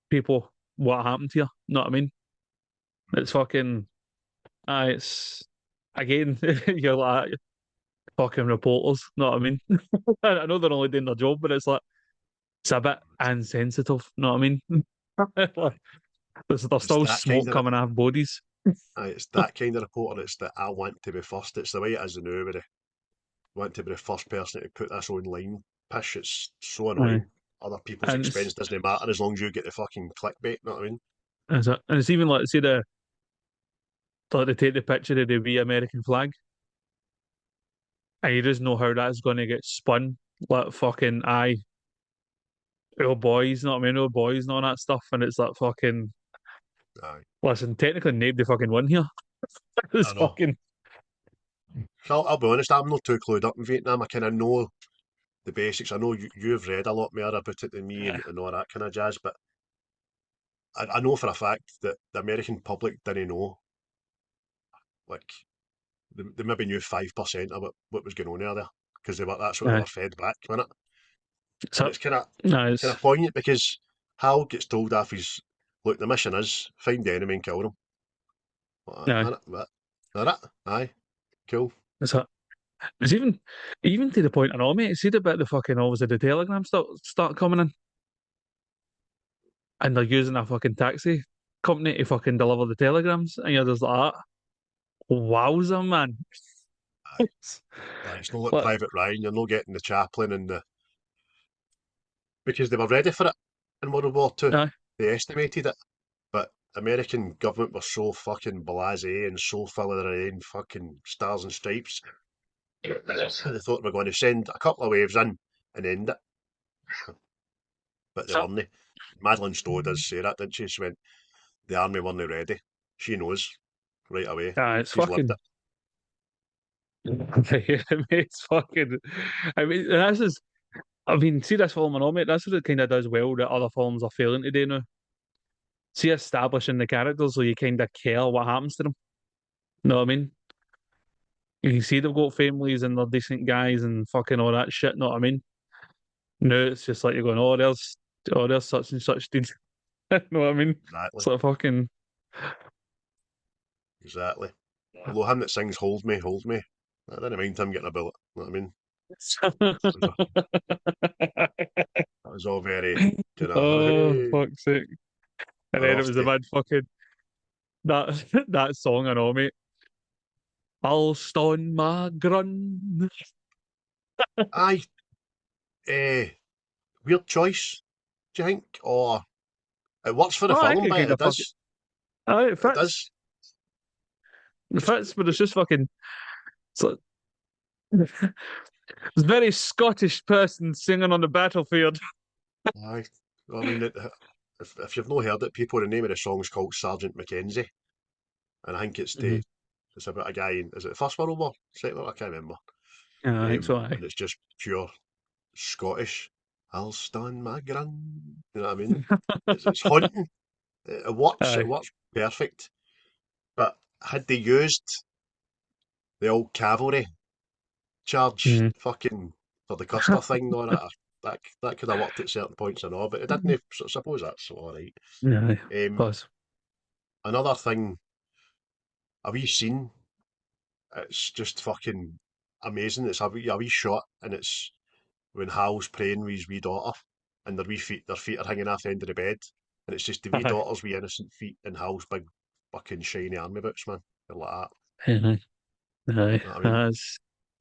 Speaker 4: people what happened to you. Know what I mean? It's fucking, it's again, you're like fucking reporters. Know what I mean? I know they're only doing their job, but it's a bit insensitive. Know what I mean? Like, there's
Speaker 1: It's
Speaker 4: still
Speaker 1: that kind
Speaker 4: smoke
Speaker 1: of
Speaker 4: coming out of bodies.
Speaker 1: it's that kind of reporter. It's that I want to be first. It's the way it is now. With the want to be the first person to put this online. Pish, it's so
Speaker 4: Aye.
Speaker 1: annoying. Other people's
Speaker 4: And
Speaker 1: expense doesn't matter as long as you get the fucking clickbait. Know what I mean?
Speaker 4: it's even like, see like they take the picture of the wee American flag, and you just know how that's going to get spun. Like fucking aye, our boys, know what I mean? Our boys and all that stuff, and it's like fucking.
Speaker 1: Aye,
Speaker 4: Listen, technically, nobody fucking won here. It's
Speaker 1: I know.
Speaker 4: fucking.
Speaker 1: So I'll be honest. I'm not too clued up in Vietnam. I kind of know the basics. I know you've read a lot more about it than me and all that kind of jazz, but I know for a fact that the American public didn't know. Like they maybe knew 5% of what was going on there because that's what they
Speaker 4: Aye.
Speaker 1: were fed back, wasn't it? And
Speaker 4: So,
Speaker 1: it's
Speaker 4: no,
Speaker 1: kind
Speaker 4: it's.
Speaker 1: of poignant because Hal gets told off his look. The mission is find the enemy and kill them.
Speaker 4: No,
Speaker 1: That aye, cool.
Speaker 4: it's. It's even to the point, I know, mate. See the bit the fucking obviously the telegrams start coming in, and they're using a fucking taxi company to fucking deliver the telegrams, and you're just like, wowza, man.
Speaker 1: Aye, aye. It's not like
Speaker 4: Like,
Speaker 1: Private Ryan. You're not getting the chaplain and the because they were ready for it in World War II.
Speaker 4: aye,
Speaker 1: They estimated it, but American government were so fucking blasé and so full of their own fucking stars and stripes. They thought they were going to send a couple of waves in and end it, but they
Speaker 4: so,
Speaker 1: weren't. Madeleine Stowe does say that, didn't she? She went, the army weren't ready. She knows right away.
Speaker 4: it's
Speaker 1: She's lived
Speaker 4: fucking.
Speaker 1: it.
Speaker 4: It's fucking. I mean, this is. I mean, see this film and all, mate. That's what it kind of does well that other films are failing to do now. See, establishing the characters so you kind of care what happens to them. Know what I mean? You can see they've got families and they're decent guys and fucking all that shit. Know what I mean? No, it's just like you're going, there's such and such dude. Know what I mean?
Speaker 1: Exactly.
Speaker 4: It's like fucking.
Speaker 1: Exactly. Although him that sings Hold Me, I didn't mind him getting a bullet. You know what I mean? It was, it was all very,
Speaker 4: Oh,
Speaker 1: hey,
Speaker 4: fuck's sake. And
Speaker 1: we're
Speaker 4: then it
Speaker 1: off
Speaker 4: was the
Speaker 1: to.
Speaker 4: mad fucking that that song I know, mate. I'll stone my gun.
Speaker 1: Aye, weird choice, do you think? Or it works for the
Speaker 4: Oh, I think
Speaker 1: film,
Speaker 4: it
Speaker 1: but
Speaker 4: kind
Speaker 1: it
Speaker 4: of fucking.
Speaker 1: does.
Speaker 4: Oh, it
Speaker 1: It
Speaker 4: fits.
Speaker 1: does.
Speaker 4: It
Speaker 1: It's,
Speaker 4: fits, but it's just fucking. It's like it's a very Scottish person singing on the battlefield.
Speaker 1: aye. I mean, if you've not heard it, people, the name of the song's called Sergeant Mackenzie, and I think
Speaker 4: Mhm.
Speaker 1: it's about a guy. Is it the First World War? Second World? I can't remember.
Speaker 4: Yeah, I think so. Aye.
Speaker 1: And it's just pure Scottish. I'll stand my ground. You know what I mean? It's haunting. It works. It
Speaker 4: Aye.
Speaker 1: works perfect. But had they used the old cavalry charge
Speaker 4: Mhm.
Speaker 1: fucking for the Custer thing, no, that could have worked at certain points and all, but it didn't. So I suppose that's all right.
Speaker 4: Yeah, aye.
Speaker 1: Um,
Speaker 4: Plus.
Speaker 1: Another thing, a wee scene. It's just fucking amazing. It's a wee shot, and it's when Hal's praying with his wee daughter, and their feet are hanging off the end of the bed, and it's just the wee
Speaker 4: Aye.
Speaker 1: daughter's wee innocent feet and Hal's big fucking shiny army boots, man. They're like that.
Speaker 4: Aye. Aye.
Speaker 1: You know what I mean?
Speaker 4: It's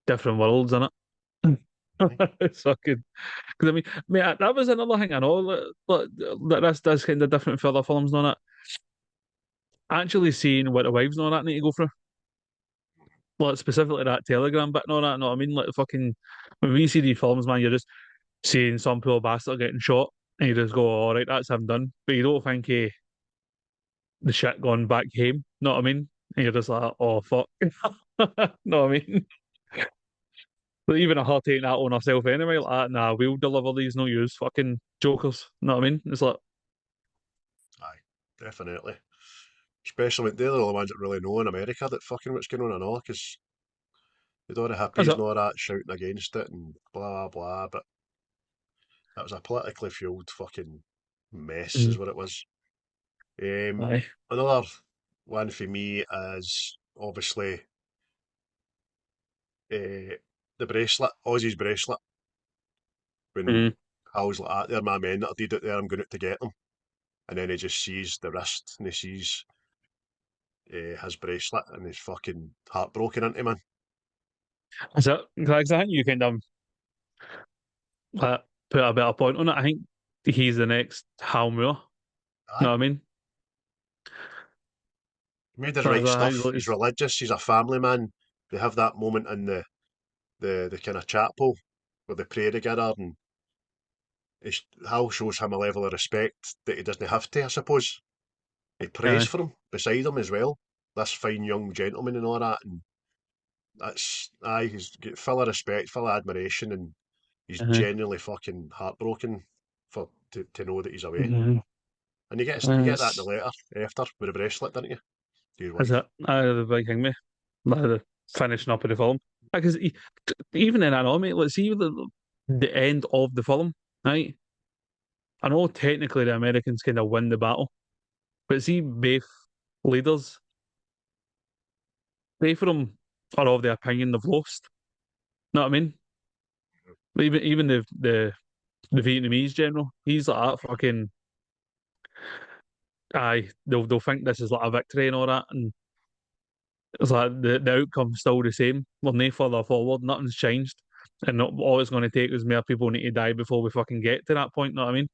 Speaker 4: different worlds, isn't it? It's fucking because I mean, mate, that was another thing I know that this does kind of different for other films and all that. Actually seeing what the wives and all that need to go through, like specifically that telegram bit and all that. Know what I mean? Like fucking when we see these films, man, you're just seeing some poor bastard getting shot, and you just go, "All right, that's him done." But you don't think the shit gone back home. Know what I mean? And you're just like, "Oh fuck." Know what I mean? But even a her taking that on herself anyway, like that, nah, we'll deliver these, no use, fucking jokers. Know what I mean? It's like,
Speaker 1: Aye, definitely. Especially when they're the only ones that really know in America that fucking what's going on and all, because with all the
Speaker 4: that's
Speaker 1: hippies
Speaker 4: it.
Speaker 1: and all that shouting against it and blah blah, but that was a politically fueled fucking mess, is
Speaker 4: Mm,
Speaker 1: what it was. Um,
Speaker 4: aye.
Speaker 1: Another one for me is obviously the bracelet, Ozzy's bracelet, when
Speaker 4: Mm.
Speaker 1: Hal's like, ah, they're my men that I did it there, I'm going out to get them. And then he just sees the wrist and he sees his bracelet and he's fucking heartbroken into man.
Speaker 4: That's it. 'Cause I think you kind of put a better point on it. I think he's the next Hal Moore. Know
Speaker 1: Aye.
Speaker 4: what I mean?
Speaker 1: He made his
Speaker 4: Because
Speaker 1: right
Speaker 4: I think
Speaker 1: stuff. He's religious. He's a family man. They have that moment in the kind of chapel where they pray together, and Hal shows him a level of respect that he doesn't have to, I suppose. He prays
Speaker 4: aye.
Speaker 1: for him beside him as well. This fine young gentleman and all that, and he's got full of respect, full of admiration, and he's
Speaker 4: Uh-huh.
Speaker 1: genuinely fucking heartbroken to know that he's away.
Speaker 4: Mhm.
Speaker 1: And you get that in the
Speaker 4: That's
Speaker 1: letter after with the bracelet, didn't you? To your
Speaker 4: that's
Speaker 1: wife.
Speaker 4: it. The big thing, me. Like the finishing up of the film. Because even in that, mate, let's see the end of the film, right? I know technically the Americans kind of win the battle, but see both leaders, both of them are of the opinion they've lost. Know what I mean? Even the Vietnamese general, he's like that fucking aye. They'll think this is like a victory and all that, and it's like the outcome's still the same. We're no further forward, nothing's changed, and all it's going to take is more people need to die before we fucking get to that point. Know what I mean?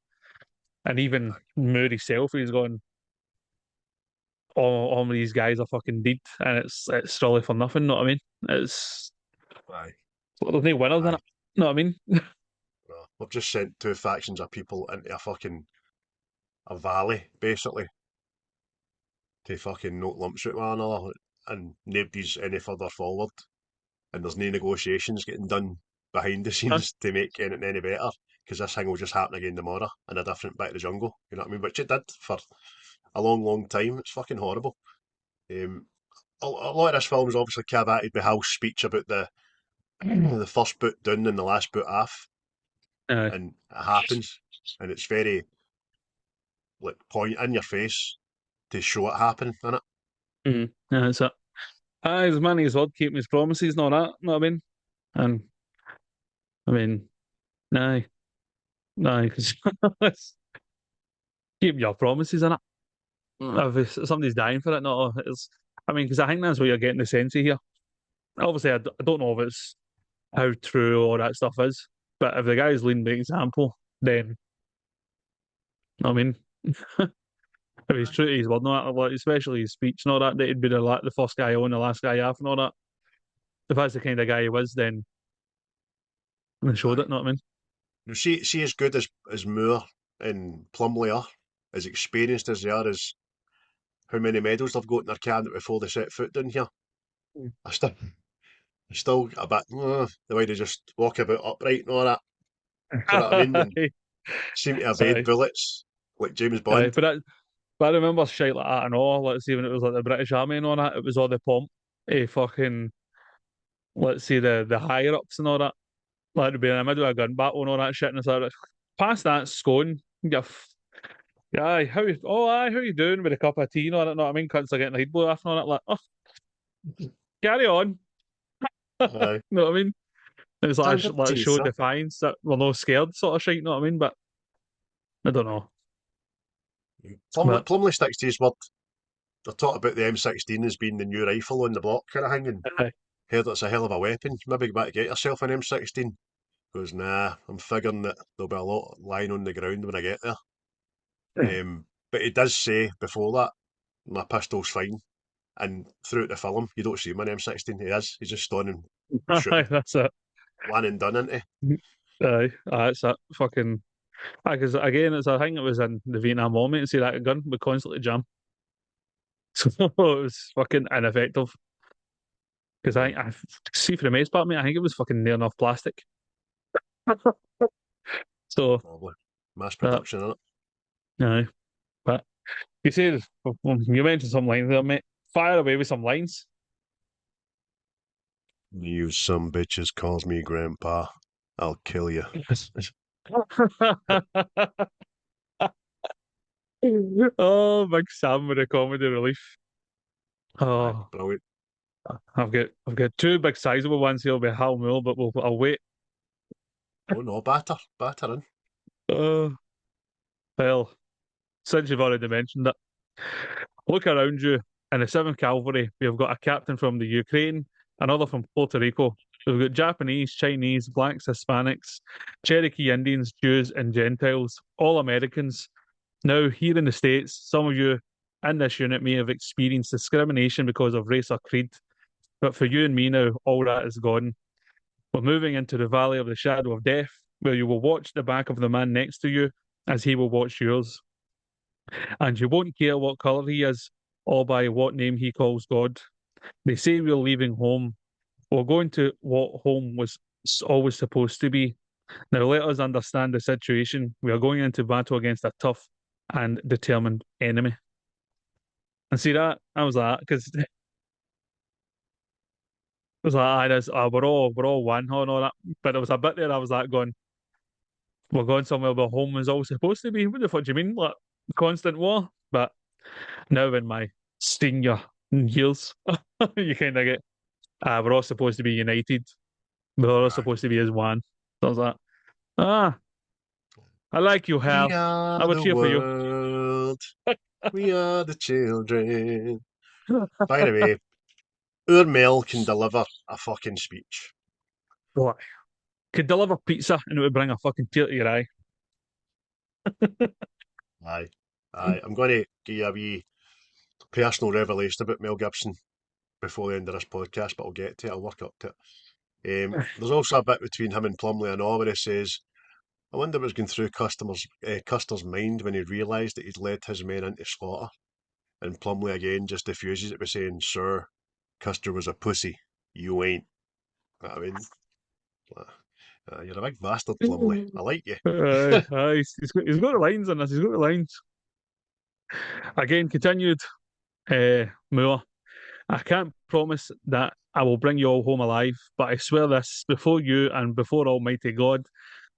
Speaker 4: And even
Speaker 1: Aye.
Speaker 4: Moore himself, he's going, all of these guys are fucking dead, and it's solely for nothing. Know what I mean? It's
Speaker 1: Aye.
Speaker 4: there's no winners in
Speaker 1: Aye.
Speaker 4: it. Know what I mean?
Speaker 1: No. We've just sent two factions of people into a valley, basically, to fucking knock lumps out one another, and nobody's any further forward, and there's no negotiations getting done behind the
Speaker 4: Huh?
Speaker 1: scenes to make anything any better, because this thing will just happen again tomorrow in a different bit of the jungle. You know what I mean? Which it did for a long, long time. It's fucking horrible. Um, a lot of this film is obviously caveated by Hal's speech about the first boot down and the last boot off,
Speaker 4: Aye.
Speaker 1: and it happens, and it's very like point in your face to show it happen, innit?
Speaker 4: Mm. Yeah, that's it. Aye, his money as well, keeping his promises and all that. Know what I mean? And I mean, aye, aye, because keep your promises in it. If somebody's dying for it, no, it's. I mean, because I think that's what you're getting the sense of here. Obviously, I don't know if it's how true all that stuff is, but if the guy's leading the example, then I mean, if he's
Speaker 1: Aye.
Speaker 4: true to his word, no, like, especially his speech and all that, that he'd be the first guy on, the last guy off, and all that. If that's the kind of guy he was, then they showed
Speaker 1: Aye.
Speaker 4: it. Know what I mean?
Speaker 1: Now, see as good as Moore and Plumley are, as experienced as they are, as how many medals they've got in their cabinet before they set foot down here.
Speaker 4: Mm.
Speaker 1: I still a bit the way they just walk about upright and all that. Do you know what I mean? And seem to evade
Speaker 4: Aye,
Speaker 1: bullets like James
Speaker 4: aye,
Speaker 1: Bond.
Speaker 4: but I remember shit like that and all. Let's see when it was like the British Army and all that. It was all the pomp. Fucking let's see the higher ups and all that. Like to be in the middle of a gun battle and all that shit. And it's like past that scone. Yeah, aye, how you doing with a cup of tea and all that? Know what I mean? Cunts are getting the head blow off and all that. Like, oh, carry on.
Speaker 1: Aye.
Speaker 4: Know what I mean? It's like
Speaker 1: Stand up
Speaker 4: like
Speaker 1: to
Speaker 4: a show
Speaker 1: yourself.
Speaker 4: defiance that we're not scared sort of shit. You know what I mean? But I don't know. But
Speaker 1: Plumley sticks to his word. They're talking about the M16 as being the new rifle on the block kind of thing, and
Speaker 4: aye,
Speaker 1: heard it's a hell of a weapon. Maybe you better get yourself an M16. Goes, nah, I'm figuring that there'll be a lot lying on the ground when I get there. But he does say before that, my pistol's fine. And throughout the film, you don't see him in M16. He is. He's just standing
Speaker 4: Aye,
Speaker 1: shooting.
Speaker 4: that's it.
Speaker 1: One and done, isn't he?
Speaker 4: Aye, it's that fucking. Because again, I think it was in the Vietnam War, mate, and see that gun would constantly jam. So it was fucking ineffective. Because I see for the most part, mate, I think it was fucking near enough plastic. So,
Speaker 1: Probably. Mass
Speaker 4: that,
Speaker 1: production, innit?
Speaker 4: aye. But you said, well, you mentioned some lines there, mate. Fire away with some lines.
Speaker 1: You some bitches calls me grandpa. I'll kill you.
Speaker 4: Oh, Big Sam with the comedy relief.
Speaker 1: Aye,
Speaker 4: Oh,
Speaker 1: brilliant.
Speaker 4: I've got two big sizable ones here with Hal Moore, but I'll wait.
Speaker 1: Oh no, batter in.
Speaker 4: Oh, well, since you've already mentioned it, look around you. In the 7th Cavalry, we've got a captain from the Ukraine, another from Puerto Rico. We've got Japanese, Chinese, blacks, Hispanics, Cherokee Indians, Jews, and Gentiles, all Americans. Now, here in the States, some of you in this unit may have experienced discrimination because of race or creed, but for you and me now, all that is gone. We're moving into the valley of the shadow of death, where you will watch the back of the man next to you as he will watch yours. And you won't care what colour he is or by what name he calls God. They say we're leaving home. We're going to what home was always supposed to be. Now let us understand the situation. We are going into battle against a tough and determined enemy. And see that? I was like, because it was like, we're all one and all that. But there was a bit there I was like going, we're going somewhere where home was always supposed to be. What the fuck do you mean? Like constant war? But now in my senior years, you kind of get, we're all supposed to be united. We're all
Speaker 1: Aye.
Speaker 4: supposed to be as one. So I was like, ah, I like you,
Speaker 1: We
Speaker 4: Hal. I
Speaker 1: are
Speaker 4: would
Speaker 1: the
Speaker 4: cheer for you.
Speaker 1: world. We are the children. By the way, our Mel can deliver a fucking speech.
Speaker 4: What? Could deliver pizza and it would bring a fucking tear to your eye.
Speaker 1: Aye. Aye. I'm going to give you a wee personal revelation about Mel Gibson before the end of this podcast, but I'll get to it. I'll work up to it. There's also a bit between him and Plumley and all where he says, I wonder what was going through Custer's mind when he realised that he'd led his men into slaughter. And Plumley again just diffuses it by saying, Sir, Custer was a pussy. You ain't. I mean, you're a big bastard, Plumley. I like you.
Speaker 4: Aye, he's got the lines in this. He's got the lines. Again, continued. Moore. I can't promise that I will bring you all home alive, but I swear this before you and before Almighty God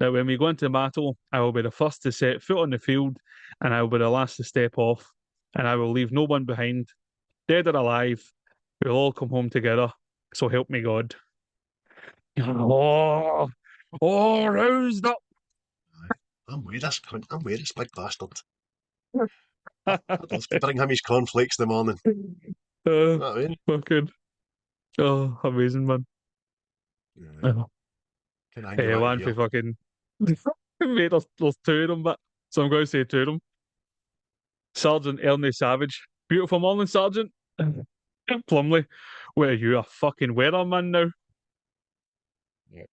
Speaker 4: that when we go into battle, I will be the first to set foot on the field and I will be the last to step off, and I will leave no one behind, dead or alive. We'll all come home together. So help me God. Oh, roused up.
Speaker 1: I'm with this cunt. I'm with this big bastard. I'd love to bring him his cornflakes in the morning. You know what I mean?
Speaker 4: Fucking, amazing, man.
Speaker 1: Yeah. Can I hang you out of
Speaker 4: One
Speaker 1: here?
Speaker 4: for fucking mate, there's two of them, but so I'm going to say two of them. Sergeant Ernie Savage. Beautiful morning, Sergeant. Plumley. Where are you, a fucking weatherman now?
Speaker 1: Yeah.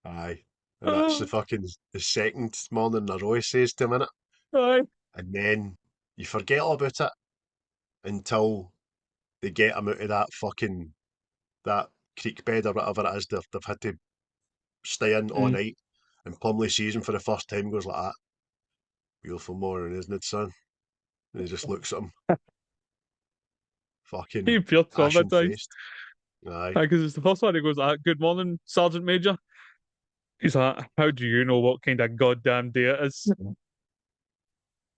Speaker 1: Aye. And that's
Speaker 4: Oh,
Speaker 1: the second morning the Roy says to him, innit?
Speaker 4: aye.
Speaker 1: And then you forget all about it until they get him out of that creek bed or whatever it is they've had to stay in all
Speaker 4: Mm.
Speaker 1: night. And Plumley sees him for the first time, goes like that. Beautiful morning, isn't it, son? And he just looks at him,
Speaker 4: He
Speaker 1: fucking
Speaker 4: appeared
Speaker 1: ashen
Speaker 4: traumatized.
Speaker 1: faced. Aye.
Speaker 4: Because it's the first one he goes, good morning, Sergeant Major. He's like, how do you know what kind of goddamn day it is?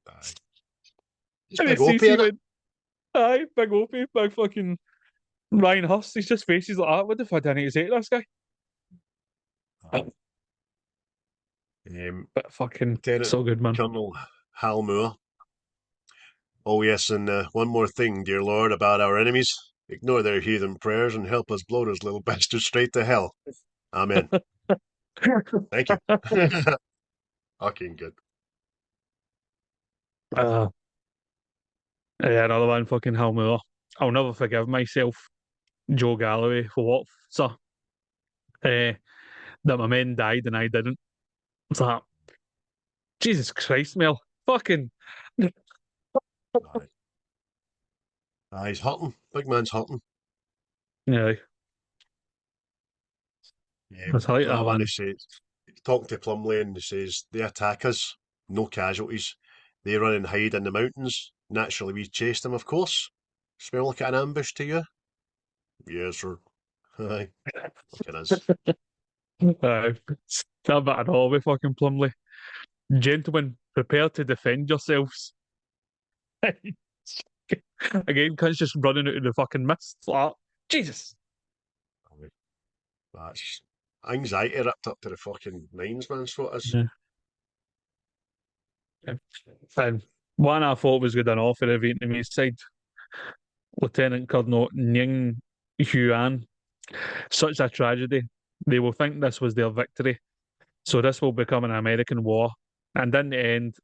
Speaker 1: Aye. It's
Speaker 4: And
Speaker 1: big
Speaker 4: it's
Speaker 1: Opie,
Speaker 4: CC
Speaker 1: innit?
Speaker 4: went, aye, big Opie, big fucking Ryan Hurst. He's just faces like that. What the fuck do I need to say to this guy? But fucking
Speaker 1: Lieutenant
Speaker 4: so good, man.
Speaker 1: Colonel Hal Moore. Oh, yes, and one more thing, dear Lord, about our enemies. Ignore their heathen prayers and help us blow those little bastards straight to hell. Amen. Thank you. Fucking good.
Speaker 4: Uh, yeah, another one, fucking Hal Moore. I'll never forgive myself, Joe Galloway, for what, sir? That my men died and I didn't. It's like, Jesus Christ, Mel. Fucking.
Speaker 1: Aye. He's hurting. Big man's hurting.
Speaker 4: Yeah,
Speaker 1: Yeah,
Speaker 4: that's like
Speaker 1: another
Speaker 4: that
Speaker 1: one
Speaker 4: one.
Speaker 1: who says, talking to Plumley and he says, they attack us, no casualties. They run and hide in the mountains. Naturally, we chase them, of course. Smell like an ambush to you? Yes, sir. Aye, fucking is.
Speaker 4: Aye. That bit at all with fucking Plumley. Gentlemen, prepare to defend yourselves. Again, cunts just running out of the fucking mist. Like, Jesus.
Speaker 1: That's anxiety ripped up to the fucking nines, man. That's what it is.
Speaker 4: Yeah. And one I thought was good enough for the Vietnamese side, Lieutenant Colonel Nguyen Huan. Such a tragedy. They will think this was their victory. So this will become an American war. And in the end,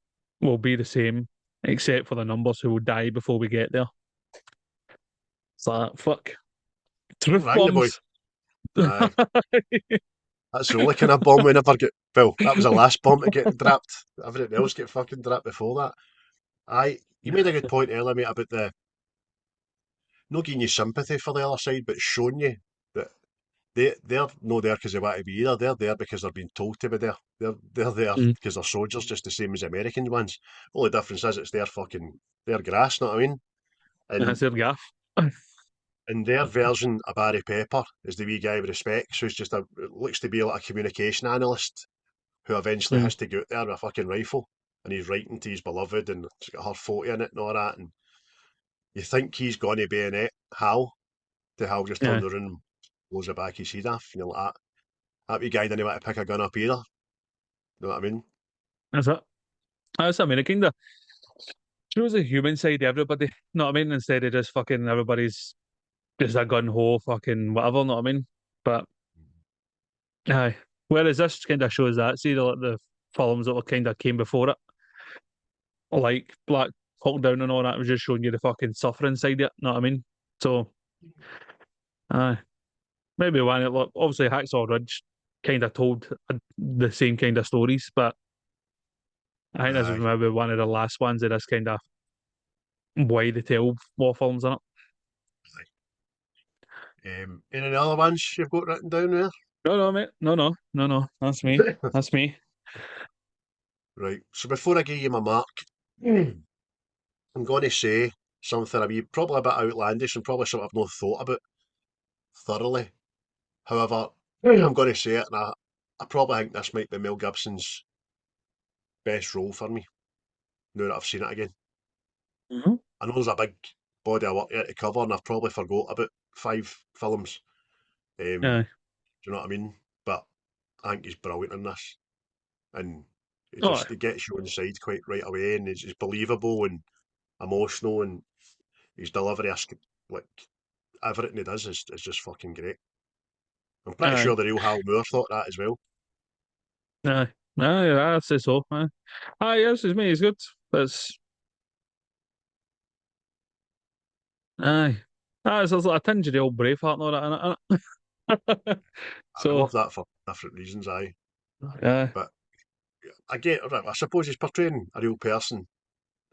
Speaker 4: will be the same, except for the numbers who will die before we get there. It's like, fuck. Truth
Speaker 1: Rang the boy.
Speaker 4: bombs.
Speaker 1: Aye. That's the only kind of bomb we never get. Well, that was the last bomb to get dropped. Everything else get fucking dropped before that. Aye, you made a good point earlier, mate, about the not giving you sympathy for the other side, but showing you that they're not there because they want to be either. They're there because they're being told to be there. They're there
Speaker 4: Mm.
Speaker 1: because they're soldiers, just the same as the American ones. Only difference is it's their grass. Know what I mean? And
Speaker 4: That's their gaff.
Speaker 1: in their version of Barry Pepper is the wee guy with the specs who's just looks to be like a communication analyst who eventually
Speaker 4: Mm.
Speaker 1: has to go out there with a fucking rifle and he's writing to his beloved and it's got her photo in it and all that. And you think he's going to bayonet Hal, to Hal just
Speaker 4: Yeah,
Speaker 1: turns around and blows the back of his head off. And you're like, that wee guy didn't want to pick a gun up either. You know what I mean?
Speaker 4: that's it. That's, I mean, it kind of shows the human side to everybody. Know what I mean? Instead of just fucking everybody's just a gun ho, fucking whatever. Know what I mean? But aye. Whereas this kind of shows that. See the films that were kind of came before it, like Black Hawk Down and all that, was just showing you the fucking suffering side of it. Know what I mean? So, aye. Maybe one, obviously Hacksaw Ridge kind of told the same kind of stories, but I think this is
Speaker 1: Aye.
Speaker 4: maybe one of the last ones of this kind of way to tell war films in it.
Speaker 1: Any other ones you've got written down there?
Speaker 4: No, no, mate. No. That's me. That's me.
Speaker 1: Right. So before I give you my mark, I'm going to say something probably a bit outlandish and probably something I've not thought about thoroughly. However, I'm going to say it, and I probably think this might be Mel Gibson's best role for me, now that I've seen it again.
Speaker 4: Mm-hmm.
Speaker 1: I know there's a big body of work here to cover, and I've probably forgot about 5 films. Do
Speaker 4: Yeah.
Speaker 1: you know what I mean? But I think he's brilliant in this. And
Speaker 4: Oh,
Speaker 1: he gets you inside quite right away, and he's believable and emotional, and his delivery, like, everything he does is just fucking great. I'm pretty
Speaker 4: aye.
Speaker 1: sure the real Hal Moore thought that as well.
Speaker 4: Aye. Aye, I'd say so. Aye. Aye, yes, it's me. He's good. That's aye. Aye, there's a tinge of the old Braveheart and all that in it.
Speaker 1: I
Speaker 4: So,
Speaker 1: love that for different reasons, aye.
Speaker 4: aye.
Speaker 1: But I suppose he's portraying a real person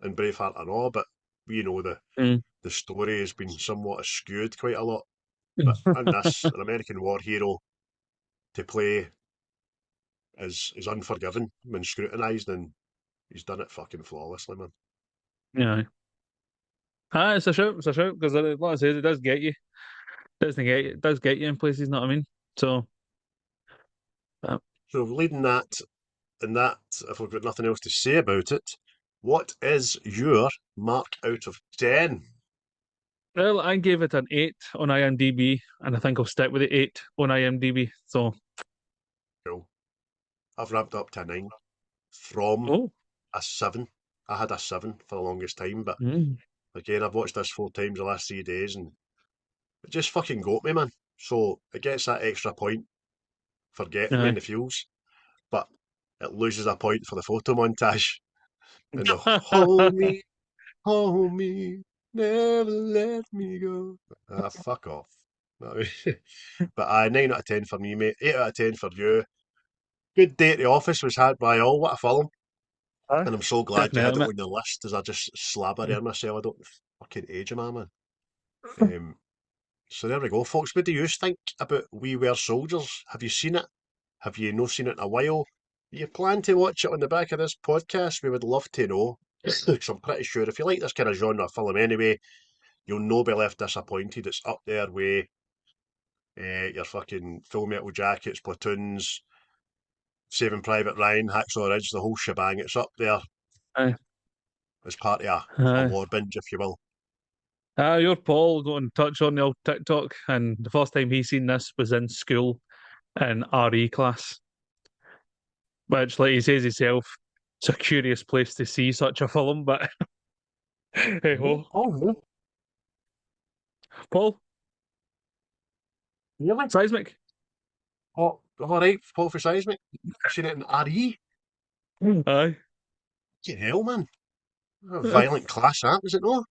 Speaker 1: in Braveheart and all, but we know
Speaker 4: Mm.
Speaker 1: the story has been somewhat skewed quite a lot. But in this, an American war hero to play is unforgiven when scrutinised, and he's done it fucking flawlessly, man.
Speaker 4: Yeah. Aye, it's a shout. It's a shout because, like I said, it does get you. It does get you in places. Know what I mean? So,
Speaker 1: So leading that, and that, if we've got nothing else to say about it, what is your mark out of 10?
Speaker 4: well, I gave it an 8 on IMDb, and I think I'll stick with the 8 on IMDb. So,
Speaker 1: Cool. I've ramped up to a 9 from
Speaker 4: oh,
Speaker 1: a 7. I had a 7 for the longest time, but
Speaker 4: mm.
Speaker 1: again, I've watched this 4 times the last 3 days, and it just fucking got me, man. So it gets that extra point forgetting me
Speaker 4: Aye.
Speaker 1: in the fields, but it loses a point for the photo montage. And the hold me, never let me go. Ah, fuck off. But 9 out of 10 for me, mate. 8 out of 10 for you. Good day at the office was had by all. What a film.
Speaker 4: Aye.
Speaker 1: And I'm so glad you had
Speaker 4: Definitely,
Speaker 1: it
Speaker 4: mate.
Speaker 1: on the list as I just slabber there myself. I don't fucking age am I, man. Um, so there we go, folks. What do you think about We Were Soldiers? Have you seen it? Have you not seen it in a while? You plan to watch it on the back of this podcast? We would love to know. Because I'm pretty sure if you like this kind of genre of film anyway, you'll no be left disappointed. It's up there with your fucking Full Metal Jackets, Platoons, Saving Private Ryan, Hacksaw Ridge, the whole shebang. It's up there
Speaker 4: Aye.
Speaker 1: as part of a
Speaker 4: Aye.
Speaker 1: war binge, if you will.
Speaker 4: Your Paul going to touch on the old TikTok, and the first time he seen this was in school in RE class, which, like he says himself, it's a curious place to see such a film, but hey ho.
Speaker 1: Oh,
Speaker 4: Paul,
Speaker 1: really?
Speaker 4: seismic.
Speaker 1: Oh, all right, Paul for Seismic. Seen it in RE?
Speaker 4: Aye.
Speaker 1: Fucking hell, man. A violent class act, is it not?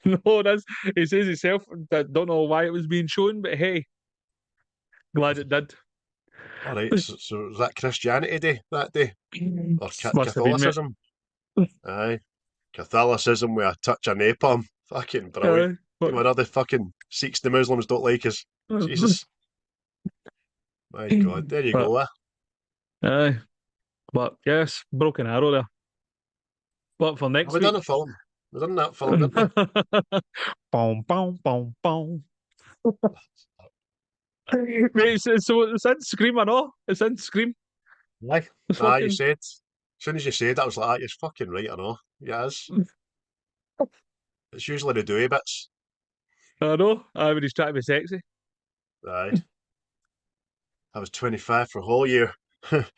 Speaker 4: No, that's he says himself. I don't know why it was being shown, but hey, glad it did.
Speaker 1: All right, so was that Christianity Day that day? Or
Speaker 4: Must have been, mate.
Speaker 1: Catholicism? Aye. Catholicism with a touch of napalm. Fucking brilliant.
Speaker 4: Aye.
Speaker 1: See what other fucking Sikhs the Muslims don't like us. Jesus. My God. There you
Speaker 4: But
Speaker 1: go.
Speaker 4: aye, but yes, broken arrow there. But for
Speaker 1: Have
Speaker 4: next
Speaker 1: we done a
Speaker 4: week.
Speaker 1: film? We done that film, didn't we?
Speaker 4: Boom, boom, boom, boom. Mate, it's in Scream, I know. It's in Scream.
Speaker 1: Aye.
Speaker 4: It's
Speaker 1: Aye, you
Speaker 4: fucking.
Speaker 1: said. As soon as you said that, I was like, ah, you're fucking right, I know. Yes. It's usually the doughy bits.
Speaker 4: I know. I mean, he's trying to be sexy.
Speaker 1: Aye. I was 25 for a whole year. Calm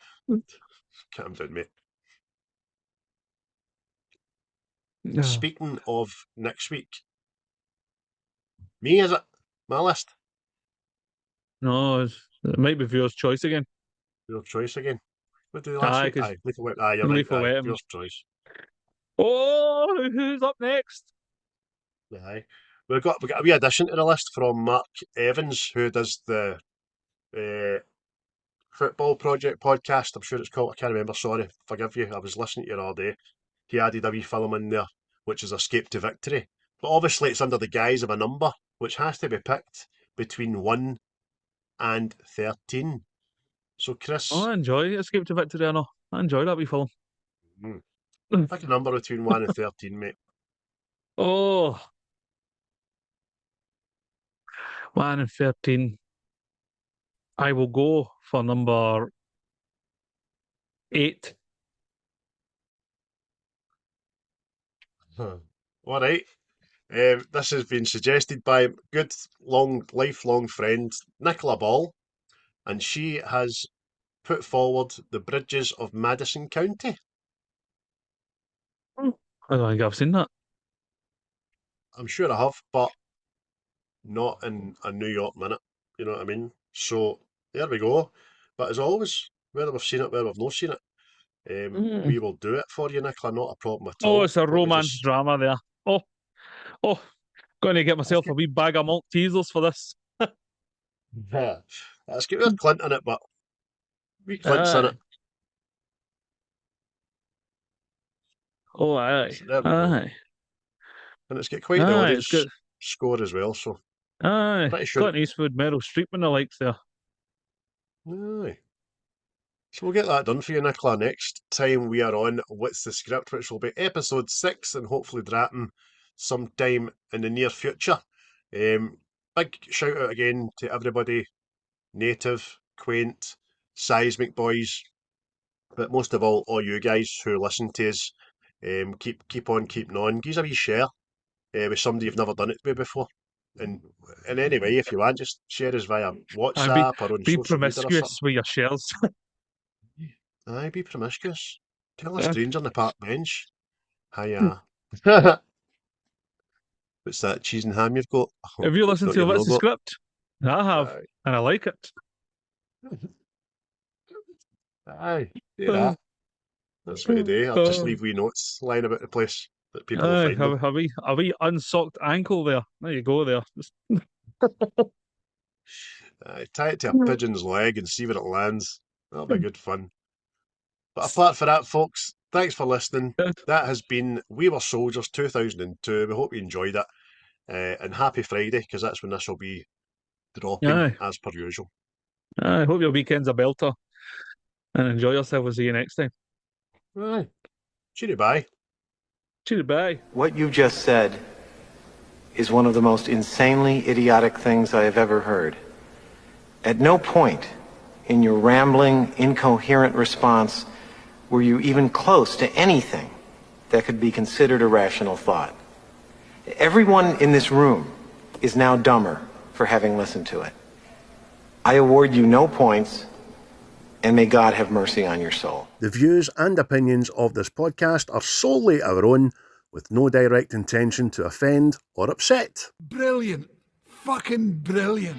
Speaker 1: down, mate.
Speaker 4: No,
Speaker 1: Speaking of next week, me, is it? My list?
Speaker 4: it might be viewer's choice again.
Speaker 1: Your choice again. What did we do last
Speaker 4: Aye,
Speaker 1: week?
Speaker 4: because
Speaker 1: Aye, Lethal Weapon. Aye, you're right.
Speaker 4: Lethal
Speaker 1: Aye,
Speaker 4: Weapon.
Speaker 1: your choice.
Speaker 4: Oh, who's up next?
Speaker 1: Aye. We got a wee addition to the list from Mark Evans, who does the Football Project podcast. I'm sure it's called. I can't remember. Sorry, forgive you. I was listening to it all day. He added a wee film in there, which is Escape to Victory. But obviously, it's under the guise of a number, which has to be picked between 1 and 13. So,
Speaker 4: Oh,
Speaker 1: Chris,
Speaker 4: I enjoy Escape to Victory. I know. I enjoy that wee film.
Speaker 1: hmm, pick a number between 1 and 13, mate.
Speaker 4: Oh, 1 and 13. I will go for number 8.
Speaker 1: Huh. All right. This has been suggested by good, lifelong friend Nicola Ball, and she has put forward The Bridges of Madison County.
Speaker 4: I don't think I've seen that.
Speaker 1: I'm sure I have, but not in a New York minute. You know what I mean? So there we go. But as always, whether we've seen it, whether we've not seen it,
Speaker 4: Mm.
Speaker 1: we will do it for you, Nicola. Not a problem at
Speaker 4: Oh,
Speaker 1: all.
Speaker 4: it's a
Speaker 1: Let me
Speaker 4: romance
Speaker 1: just.
Speaker 4: drama there. Oh, going to get
Speaker 1: Let's
Speaker 4: myself a
Speaker 1: get.
Speaker 4: wee bag of Maltesers for this.
Speaker 1: Yeah. Let's get with Clint in it, but we Clint's in it.
Speaker 4: Aye. Oh, aye.
Speaker 1: So there we go.
Speaker 4: Aye.
Speaker 1: And it's got quite the
Speaker 4: Aye, it's
Speaker 1: audience
Speaker 4: good.
Speaker 1: score as well, so
Speaker 4: Aye.
Speaker 1: pretty sure.
Speaker 4: Clint Eastwood, Meryl Streep and the likes there.
Speaker 1: Aye. So we'll get that done for you, Nicola. Next time we are on What's the Script, which will be episode 6 and hopefully dropping sometime in the near future. Big shout out again to everybody, native, quaint, seismic boys, but most of all you guys who listen to us. Keep on keeping on. Give us a wee share with somebody you've never done it with before. And in any way, if you want, just share us via
Speaker 4: Aye,
Speaker 1: WhatsApp or on
Speaker 4: be
Speaker 1: social media or something.
Speaker 4: promiscuous with your shares.
Speaker 1: Aye, be promiscuous. Tell a
Speaker 4: Aye.
Speaker 1: stranger on the park bench.
Speaker 4: Hmm.
Speaker 1: Hiya. What's that cheese and ham you've got? Oh,
Speaker 4: Have you listened
Speaker 1: thought
Speaker 4: to
Speaker 1: you'd
Speaker 4: What's
Speaker 1: not
Speaker 4: the
Speaker 1: got.
Speaker 4: Script? I have,
Speaker 1: Aye.
Speaker 4: and I like it.
Speaker 1: Aye, do that. That's what I do. I'll just leave wee notes lying about the place that people will
Speaker 4: Aye,
Speaker 1: find them.
Speaker 4: a wee unsocked ankle there. There you go there.
Speaker 1: Tie it to a pigeon's leg and see where it lands. That'll be good fun. But apart from that, folks, thanks for listening. That has been We Were Soldiers 2002. We hope you enjoyed it. And happy Friday, because that's when this will be dropping,
Speaker 4: Aye.
Speaker 1: as per usual.
Speaker 4: I hope your weekend's a belter. And enjoy yourself. We'll see you next time.
Speaker 1: Aye. Cheery bye.
Speaker 4: Cheery bye.
Speaker 5: What you just said is one of the most insanely idiotic things I have ever heard. At no point in your rambling, incoherent response were you even close to anything that could be considered a rational thought. Everyone in this room is now dumber for having listened to it. I award you no points, and may God have mercy on your soul.
Speaker 1: The views and opinions of this podcast are solely our own, with no direct intention to offend or upset.
Speaker 2: Brilliant. Fucking brilliant.